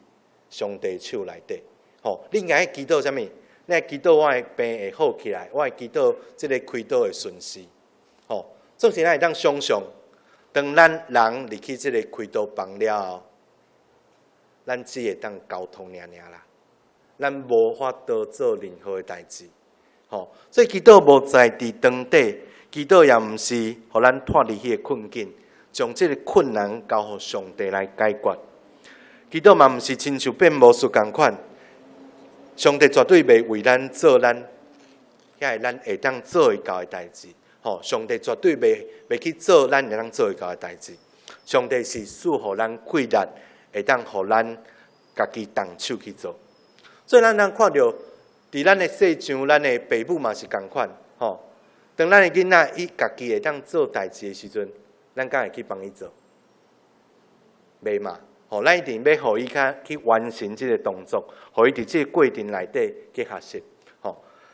上帝手内底？你应该祈祷啥物？你会祈祷我的病会好起来，我会祈祷这个开刀会顺遂。总是咱会当想象，当咱人入去这个开刀房了后，咱只会当交通尔啦，咱无法度做任何的代志。所以祈祷无在伫当底，祈祷也毋是互咱脱离迄个困境，将这个困难交互上帝来解决。祈祷嘛毋是亲像变魔术共款，上帝绝对袂为咱做咱遐咱会当做会到的代志。上帝绝对袂去做咱会当做会到的代志。上帝是赐予咱气力，会当互咱家己动手去做。所以咱看到，伫咱的世上，咱的父母嘛是共款。当咱的囡仔伊家己会当做代志的时阵，咱敢会去帮伊做？袂嘛？咱一定要互伊去完成这个动作，互伊伫这个过程内底去学习。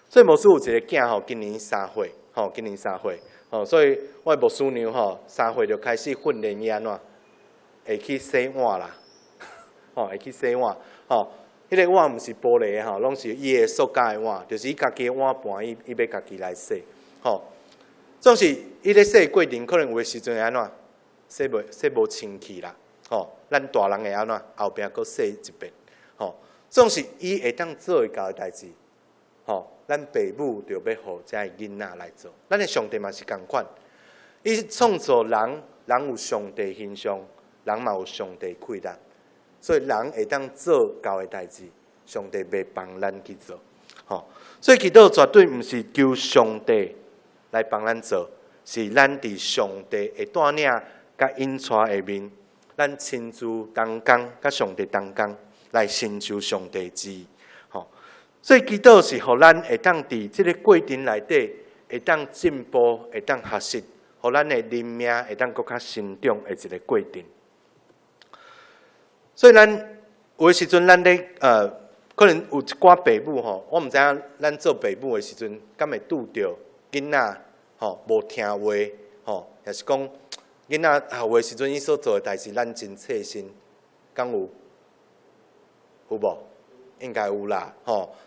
所以牧师有一个囝今年3岁。今年3岁，所以我的牧师娘3岁就开始训练伊安怎会去洗碗啦，会去洗碗，迄个碗毋是玻璃的拢是伊的塑胶的碗，就是伊家己的碗盘，伊要家己来洗，总是伊咧洗的过程，可能有的时阵会安怎洗无清气啦，咱大人会安怎后壁搁洗一遍，总是伊会当做会到的代志，咱父母就要互这囡仔来做，咱的上帝嘛是共款。伊创造人，人有上帝形象，人嘛有上帝气力，所以人会当做到的代志，上帝袂帮咱去做。所以祈祷绝对毋是求上帝来帮咱做，是咱伫上帝的带领甲引带下面，咱亲自同工，甲上帝同工来成就上帝旨意。所以祈祷是互咱会当伫即个过程内底会当进步，会当学习，互咱的灵命会当更较成长的一个过程。所以咱有的时阵，咱咧可能有一寡父母我毋知影咱做父母的时阵，敢会拄着囡仔无听话也是讲囡仔有的时阵伊所做的代志，咱真切身，敢有无？应该有啦，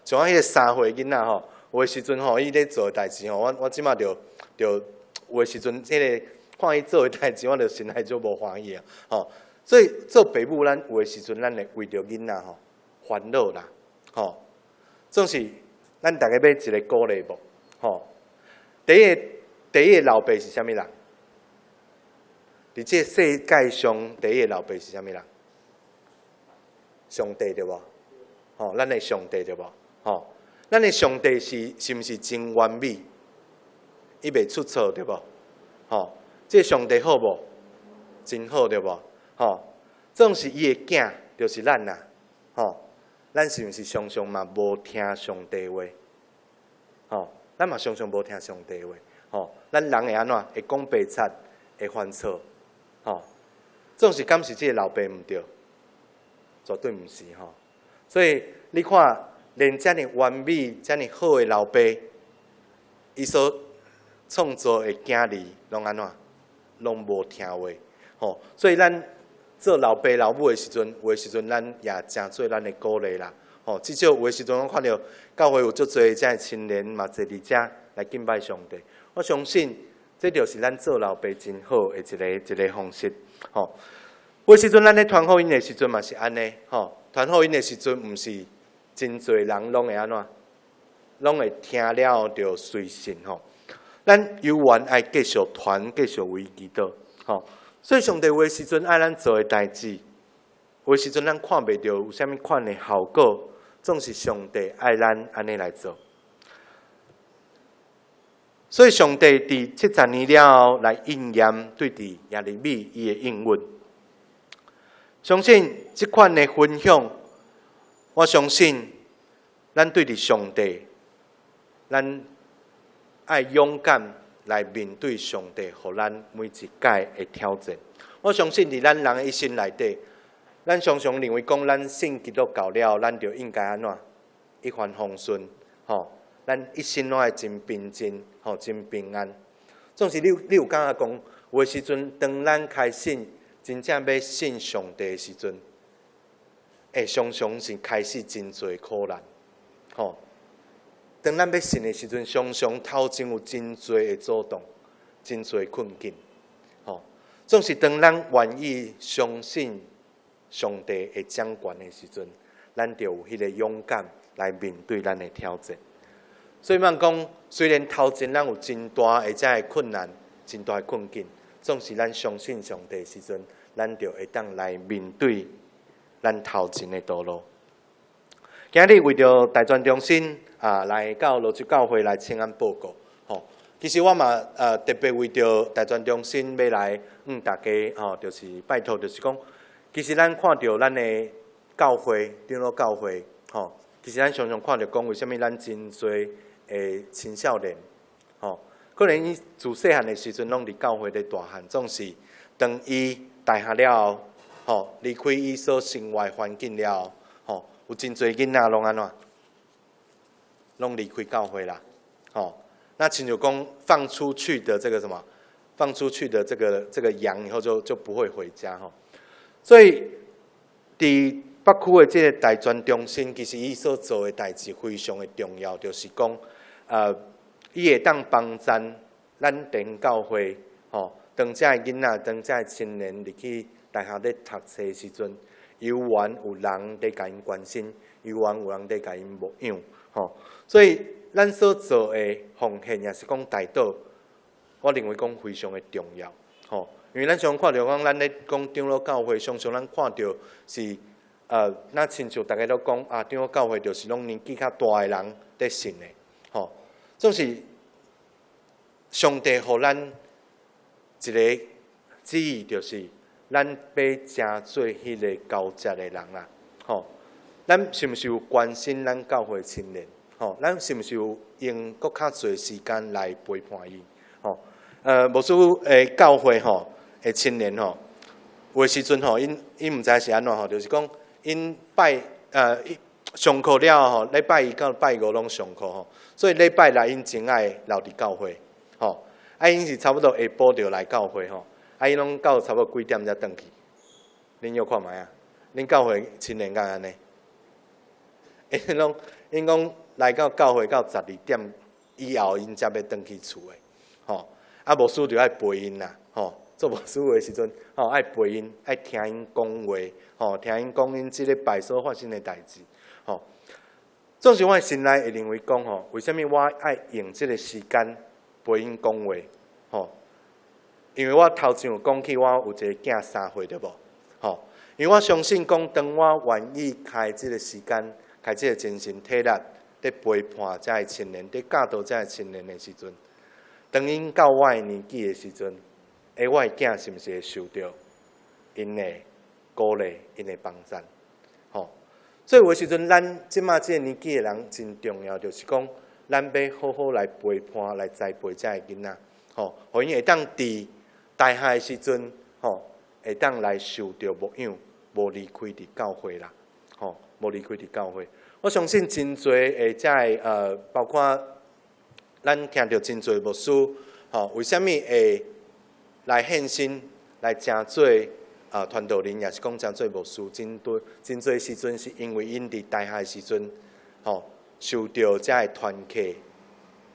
像我迄个3岁囡仔有的时阵伊咧做的代志我即马就有的时阵，迄个看伊做的代志，我就心内就无欢喜啊，所以做父母，咱有的时阵，咱会为着囡仔烦恼啦，总是咱大家要一个鼓励无，第一个老爸是啥物人？伫这世界上第一个老爸是啥物人？上帝对无？咱的上帝对无？咱的上帝是毋是真完美？伊袂出错对无？这上帝好无？真好对无？吼，总是伊的囝，就是咱啦，吼，咱是毋是常常嘛无听上帝话？吼，咱嘛常常无听上帝话，吼，咱人会安怎？会讲白贼，会犯错，吼，总是敢是即个老爸毋对，绝对毋是吼。所以你看，连遮尔完美、遮尔好的老爸，伊所创造的囝儿，拢安怎？拢无听话，吼。所以咱做老爸老母的时阵，有的时阵咱也诚做咱的鼓励啦，吼。至少有的时阵，我看到教会有足侪遮青年嘛坐伫遮来敬拜上帝。我相信，这就是咱做老爸真好的一个方式，吼。有的时阵，咱咧传福音的时阵嘛是安尼，吼。传福音的时阵，毋是真侪人拢会安怎？拢会听了就随信吼。咱犹原爱继续传，继续为祈祷吼。所以上帝有的时阵爱咱做的代志，有的时阵咱看袂到有啥物款的效果，总是上帝爱咱安尼来做。所以上帝伫70年了后来应验对伫耶利米伊的应允。相信即款的分享，我相信咱对伫上帝，咱爱勇敢来面对上帝，互咱每一届的挑战。我相信伫咱人的一生内底，咱常常认为讲咱信基督教了，咱就应该安怎一帆风顺，吼，咱一生拢爱真平静，吼，真平安。总是你有感觉讲，有的时阵当咱开始真正要信上帝的时阵，会常常是开始真侪苦难，吼。当咱要信的时阵，常常头前有真侪的阻挡，真侪困境，吼。总是当咱愿意相信上帝会掌权的时阵，咱就有迄个勇敢来面对咱的挑战。所以讲，虽然头前咱有真大的这困难、真大的困境，总是咱相信上帝的时阵，咱就会当来面对咱头前的道路。今日为着大专中心来到罗州教会来请安报告，吼。其实我嘛特别为着大专中心要来大家吼，就是拜托，就是讲，其实咱看到咱的教会，长老教会，吼，其实咱常常看到讲，为什么咱真侪的青少年，吼，可能伊自细汉的时阵拢伫教会咧大汉，总是当伊大学了后，吼，离开伊所生活环境了后，吼，有真侪囡仔拢安怎？拢离开教会啦，吼。那亲像讲放出去的这个什么，放出去的这个羊以后就不会回家吼。所以，伫北区的这个大专中心，其实伊所做的代志非常的重要，就是讲，伊会当帮助咱电教会，吼，当这囡仔、当这青年入去大学咧读册的时阵，犹原有人在甲因关心，犹原有人在甲因牧养，吼。所以，咱所做的奉献也是讲大道，我认为讲非常的重要，吼。因为咱常看到讲，咱咧讲长老教会，常常咱看到是那亲像大家都讲长老教会就是拢年纪较大的人在信的，吼。总是上帝互咱一个旨意，就是咱要真做迄个交接的人啦，吼。咱是毋是有关心咱教会青年？吼，咱是毋是有用搁较侪时间来陪伴伊？吼，无数诶教会吼，诶青年吼，有诶时阵吼，因毋知是安怎吼，就是讲因上课了吼，礼拜一到拜五拢上课吼，所以礼拜六因真爱留伫教会，吼，因是差不多下晡就来教会吼，因拢到差不多几点才转去？恁要看卖啊？恁教会青年敢安尼？因讲来到教会到12点以后，因才要转去厝诶，吼。牧师就爱陪因啦，吼。做牧师诶时阵，吼爱陪因，爱听因讲话，吼，听因讲因即礼拜所发生诶代志，吼。总是我心内会认为讲，吼，为什么我爱用即个时间陪因讲话，吼？因为我头前有讲起，我有一个囝3岁，对无？吼。因为我相信讲，当我愿意开即个时间。开这个精神体力，在陪伴这个青年，在教导这个青年的时阵，当因到我的年纪的时阵，我的囝是毋是会受到因的鼓励、因的帮助，吼。所以有时阵，咱即马即个年纪的人真重要，就是讲，咱要好好来陪伴、来栽培遮个囡仔，吼，互因会当伫大汉的时阵，吼，会当来受到牧养，无离开伫教会啦，吼，无离开伫教会。我相信真侪诶，遮包括咱听到真侪牧师，吼，为虾米会来献身来诚做？传道人也是讲真做牧师，真侪时阵是因为因伫大汉的时阵，吼受到遮个团契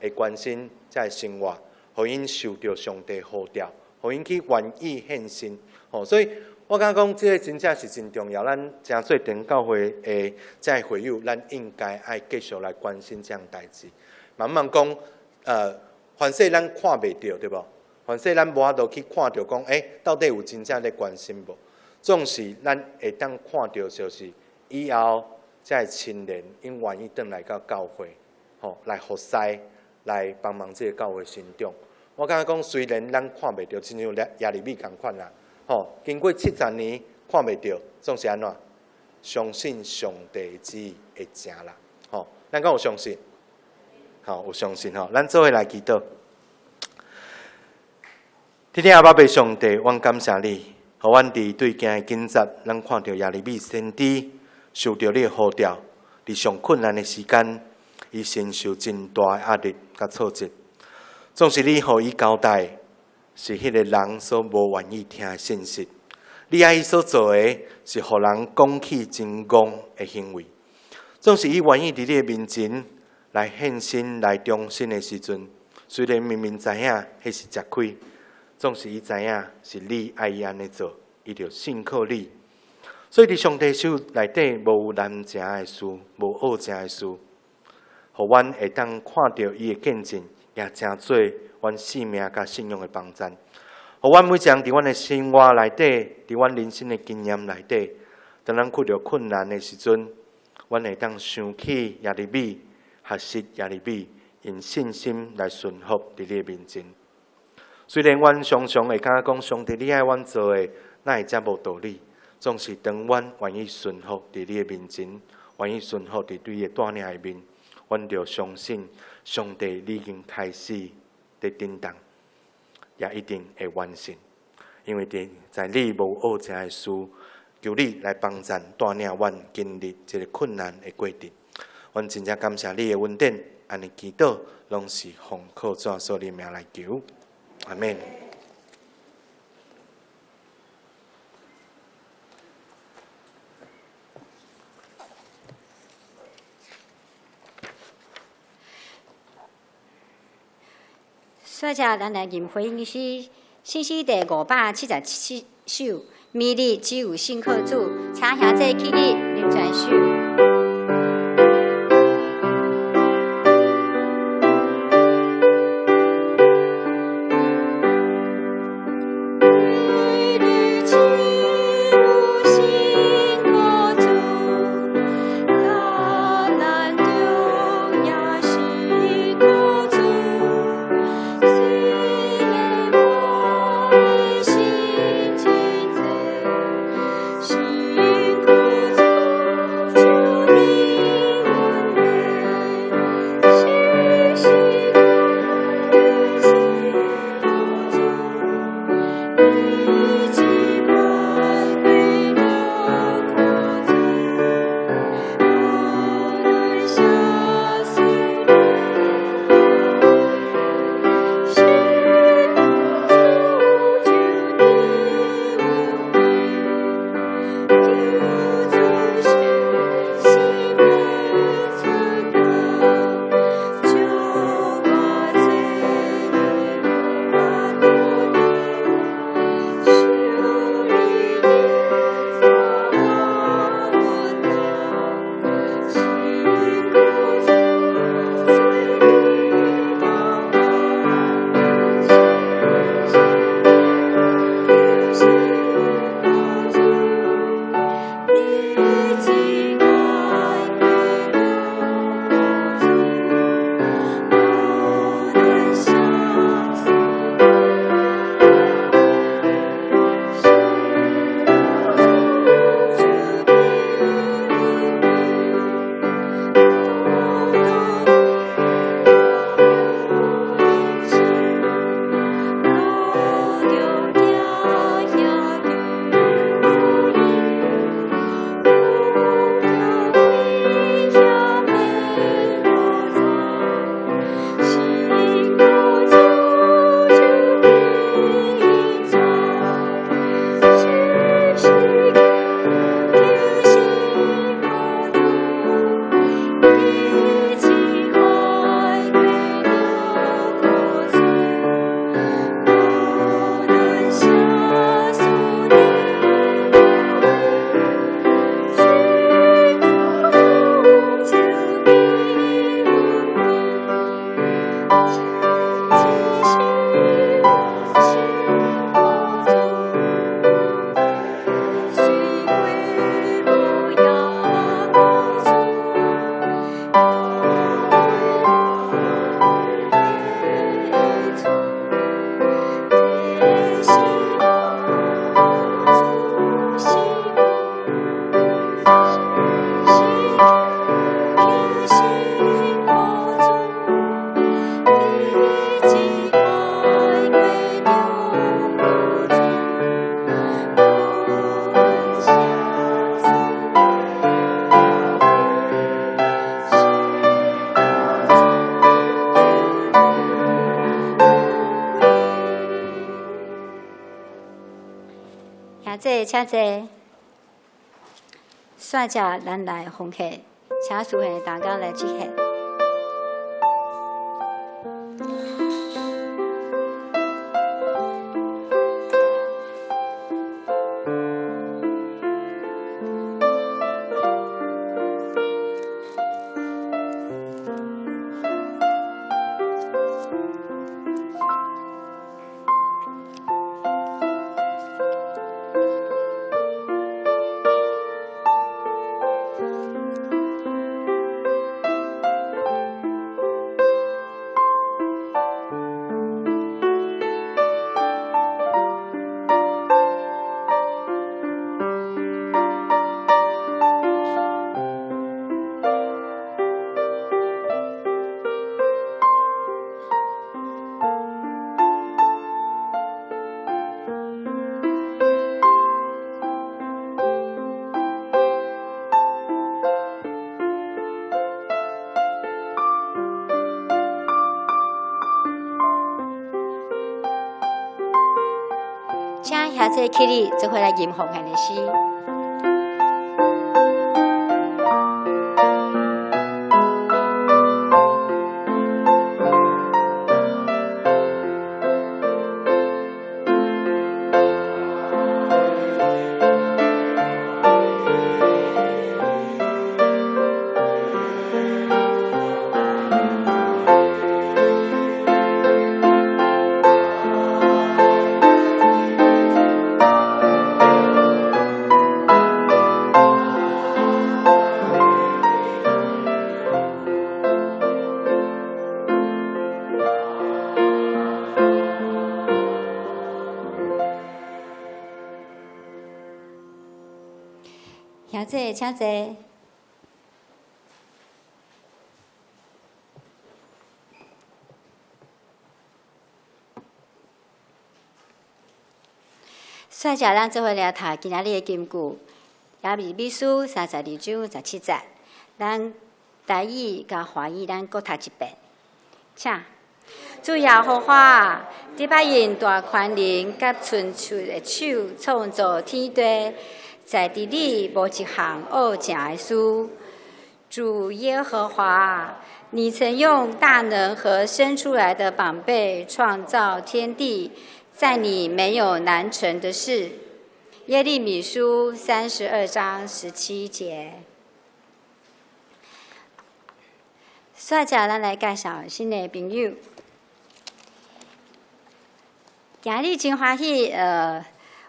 的关心，遮个生活，互因受到上帝呼召，互因去愿意献身，吼，所以我感觉讲这个真正是真重要。咱真做电教会的遮个会友，咱应该爱继续来关心这样代志。慢慢讲，凡说咱看袂到，对无？凡说咱无法度去看到讲，到底有真正咧关心无？总是咱会当看到，就是以后才会亲人因愿意转来到教会，吼，来服侍，来帮忙这个教会成长。我感觉讲，虽然咱看袂到，亲像亚利米共款啦，吼，经过70年看袂到，总是安怎？相信上帝旨意会成啦，吼，咱敢有相信？吼，有相信吼，咱做伙来祈祷。天天阿爸爸上帝，阮感谢你，互阮伫对今的今节，咱看到亚利米先知受到你的呼召，伫上困难的时间，伊承受真大的压力甲挫折。总是你互伊交代，是迄个人所无愿意听的信息。你爱伊所做的，是互人讲起真戆的行为。总是伊愿意伫你的面前来献身、来忠心的时阵，虽然明明知影迄是吃亏。总是伊知影是你爱伊安尼做，伊就信靠你。所以伫上帝手内底无有难成的事，无恶成的事，互阮会当看到伊的见证，也诚做阮生命甲信仰的帮助。互阮每将伫阮的生活内底，伫阮人生的经验内底，当咱遇到困难的时阵，阮会当想起亚利米，学习亚利米，用信心来顺服伫你的面前。虽然阮常常会感觉讲，上帝你爱阮做的，哪会遮无道理？总是当阮愿意顺服伫你的面前，愿意顺服伫你的带领下面，阮就相信上帝你已经开始在振动，也一定会完成。因为在你无恶者的事，求你来帮助带领阮经历这个困难的过程。阮真正感谢你的恩典，安尼祈祷拢是奉靠主所的名来求。阿们。说着咱来吟回应诗，信息第577首，美丽只有信靠主，请兄弟起立，念全首。姐，请坐。煞者咱来奉客，请属下大家来接客。请下这起立，做回来吟奉下的诗。下这，请坐。率者咱做伙来读今仔日的金句，也是秘书32章17节，咱台语甲华语咱各读一遍，请。主耶和华，你把因大宽仁甲伸出的手创造天地，在地里无一项恶正的事。主耶和华，你曾用大能和生出来的宝贝创造天地，在你没有难成的事。耶利米书32章17节。率者咱来介绍新的朋友。今日真欢喜，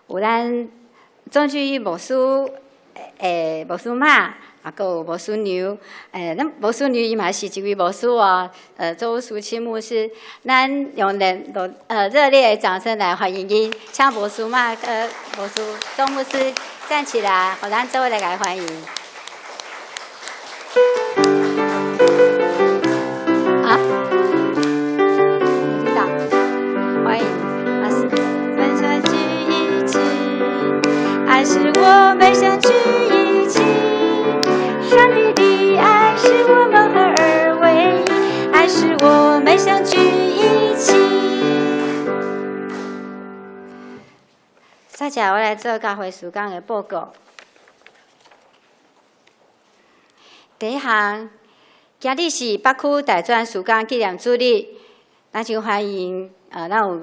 有咱总剧牧师，牧师妈，啊，佮有牧师娘，咱牧师娘伊嘛是一位牧师哦，周淑清牧师，咱用热烈的掌声来欢迎伊，请牧师妈、牧师周牧师站起来，互咱做伙来甲伊欢迎。啊，领导，欢迎。爱是我们相聚一起，上帝的爱使我们合而为一，爱是我们相聚一起。率者我来做教会事工的报告。第一项，今日是北区大专事工纪念主日，咱就欢迎咱有。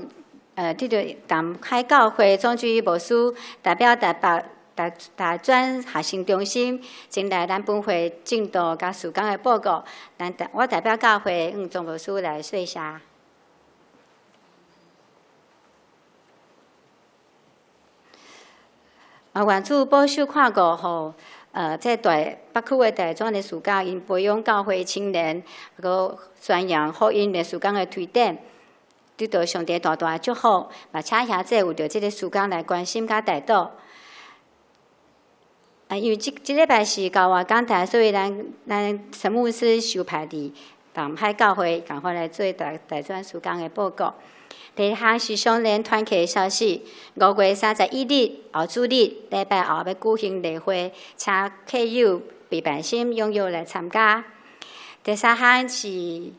得到淡海教会总主牧师代表大专学生中心前来咱本会进度甲事工的报告，我代表教会总牧师来说下。愿主保守看顾吼，在北区的大专的事工，因培养教会青年，佮宣扬福音的事工的推展。得到上帝大大的祝福，嘛请遐这有着这个事工来关心甲带导。因为这礼拜是教外讲台，所以咱陈牧师受派伫淡海教会，赶快来做大专事工的报告。第一项是相连团契的消息，5月31日后主日礼拜后要举行例会，请客友备办心踊跃来参加。第三项是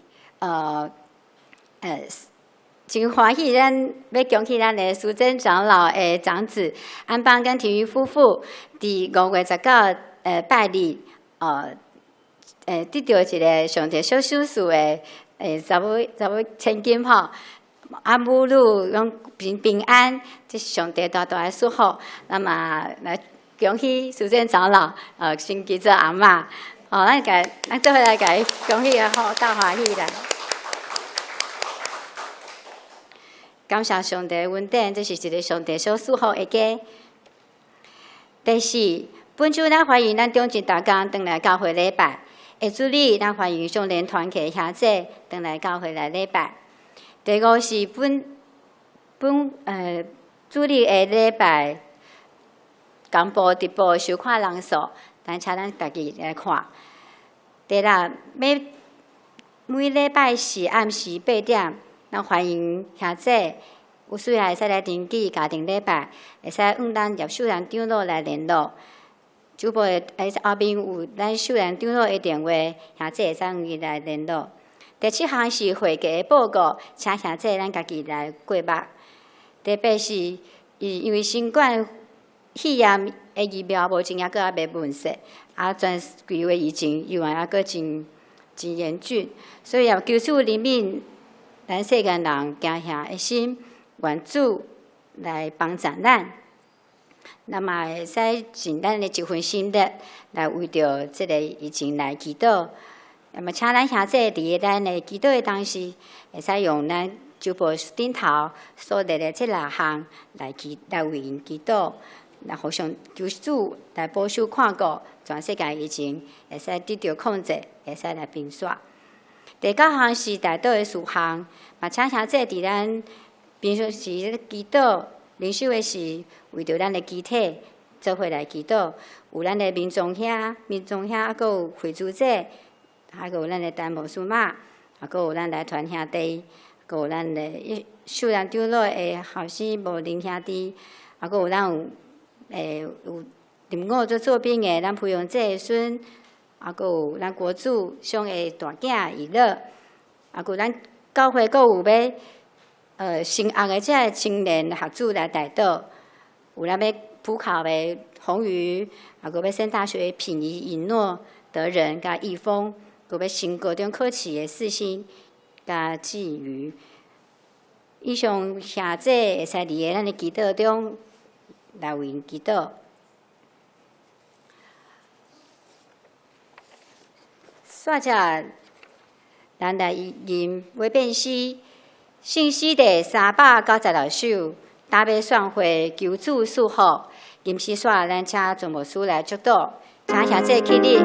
真欢喜，咱要恭喜咱的苏贞长老的长子安邦跟体育夫妇，伫5月19拜日得到一个上帝小手术的查某千金吼，啊母女拢平安，这是上帝大大的祝福。那么来恭喜苏贞长老升级做阿嬷，咱做伙来甲伊恭喜啊，好大欢喜啦！感谢上帝恩典，这是一个上帝所祝福的家。第四，本周咱欢迎咱中正大家回来教会礼拜。下主日咱欢迎少年团契兄姐回来教会来礼拜。第五是主日的礼拜，公布直播收看人数，咱请咱家己来看。第六，每礼拜四暗时8点。咱欢迎兄姐，有需要会使来登记家庭礼拜，会使用咱叶秀兰长老来联络。主播后面有咱秀兰长老的电话，兄姐会使用伊来联络。第七项是会计的报告，请兄姐咱家己来过目。第八是因为新冠肺炎的疫苗目前还佫未问世，全规划疫情又还佫真严峻，所以也求主怜悯。咱世间人惊吓的心，愿主来帮助咱，那么会使尽咱的一份心力，来为着这个疫情来祈祷。那么，请咱兄姐伫咱的祈祷的当时，会使用咱主播顶头所列的这6项来为因祈祷，来互相求主来保守看顾全世界疫情，会使得到控制，会使来平息。第9项是大道的事项，嘛请兄姐伫咱平常时祈祷、灵修的时，为着咱的机体做伙来祈祷。有咱的民众兄，啊，阁有会主者，还阁有咱的陈牧师妈，啊，阁有咱来团兄弟，阁有咱的秀兰长老的后生无林兄弟，啊，阁有咱有林伍做兵的咱培养者的孙。啊，阁有咱国主上的大囝以乐，啊，阁有咱教会阁有要升学的这青年学子来带导，有咱要普考的洪瑜，啊，阁要升大学的品仪、尹诺、德仁、甲义峰，阁要升高中考试的世新、甲志瑜。以上兄姐会使伫咱的祈祷中来为因祈祷。接着，咱来吟为辨诗，信诗第396首，搭配算会求主祝福。吟诗煞，咱请总牧师来祝祷，请兄姐起立。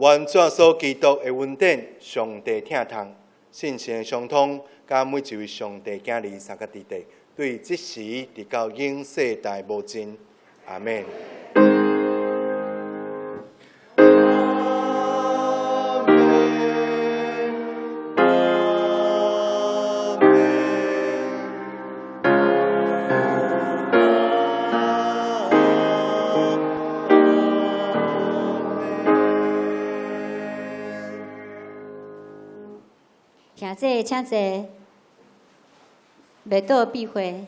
愿主所基督的恩典，上帝听从，信心相通，甲每一位上帝囝儿三个弟弟，对即时直到永世代无尽。阿门。听这请坐，未倒避讳。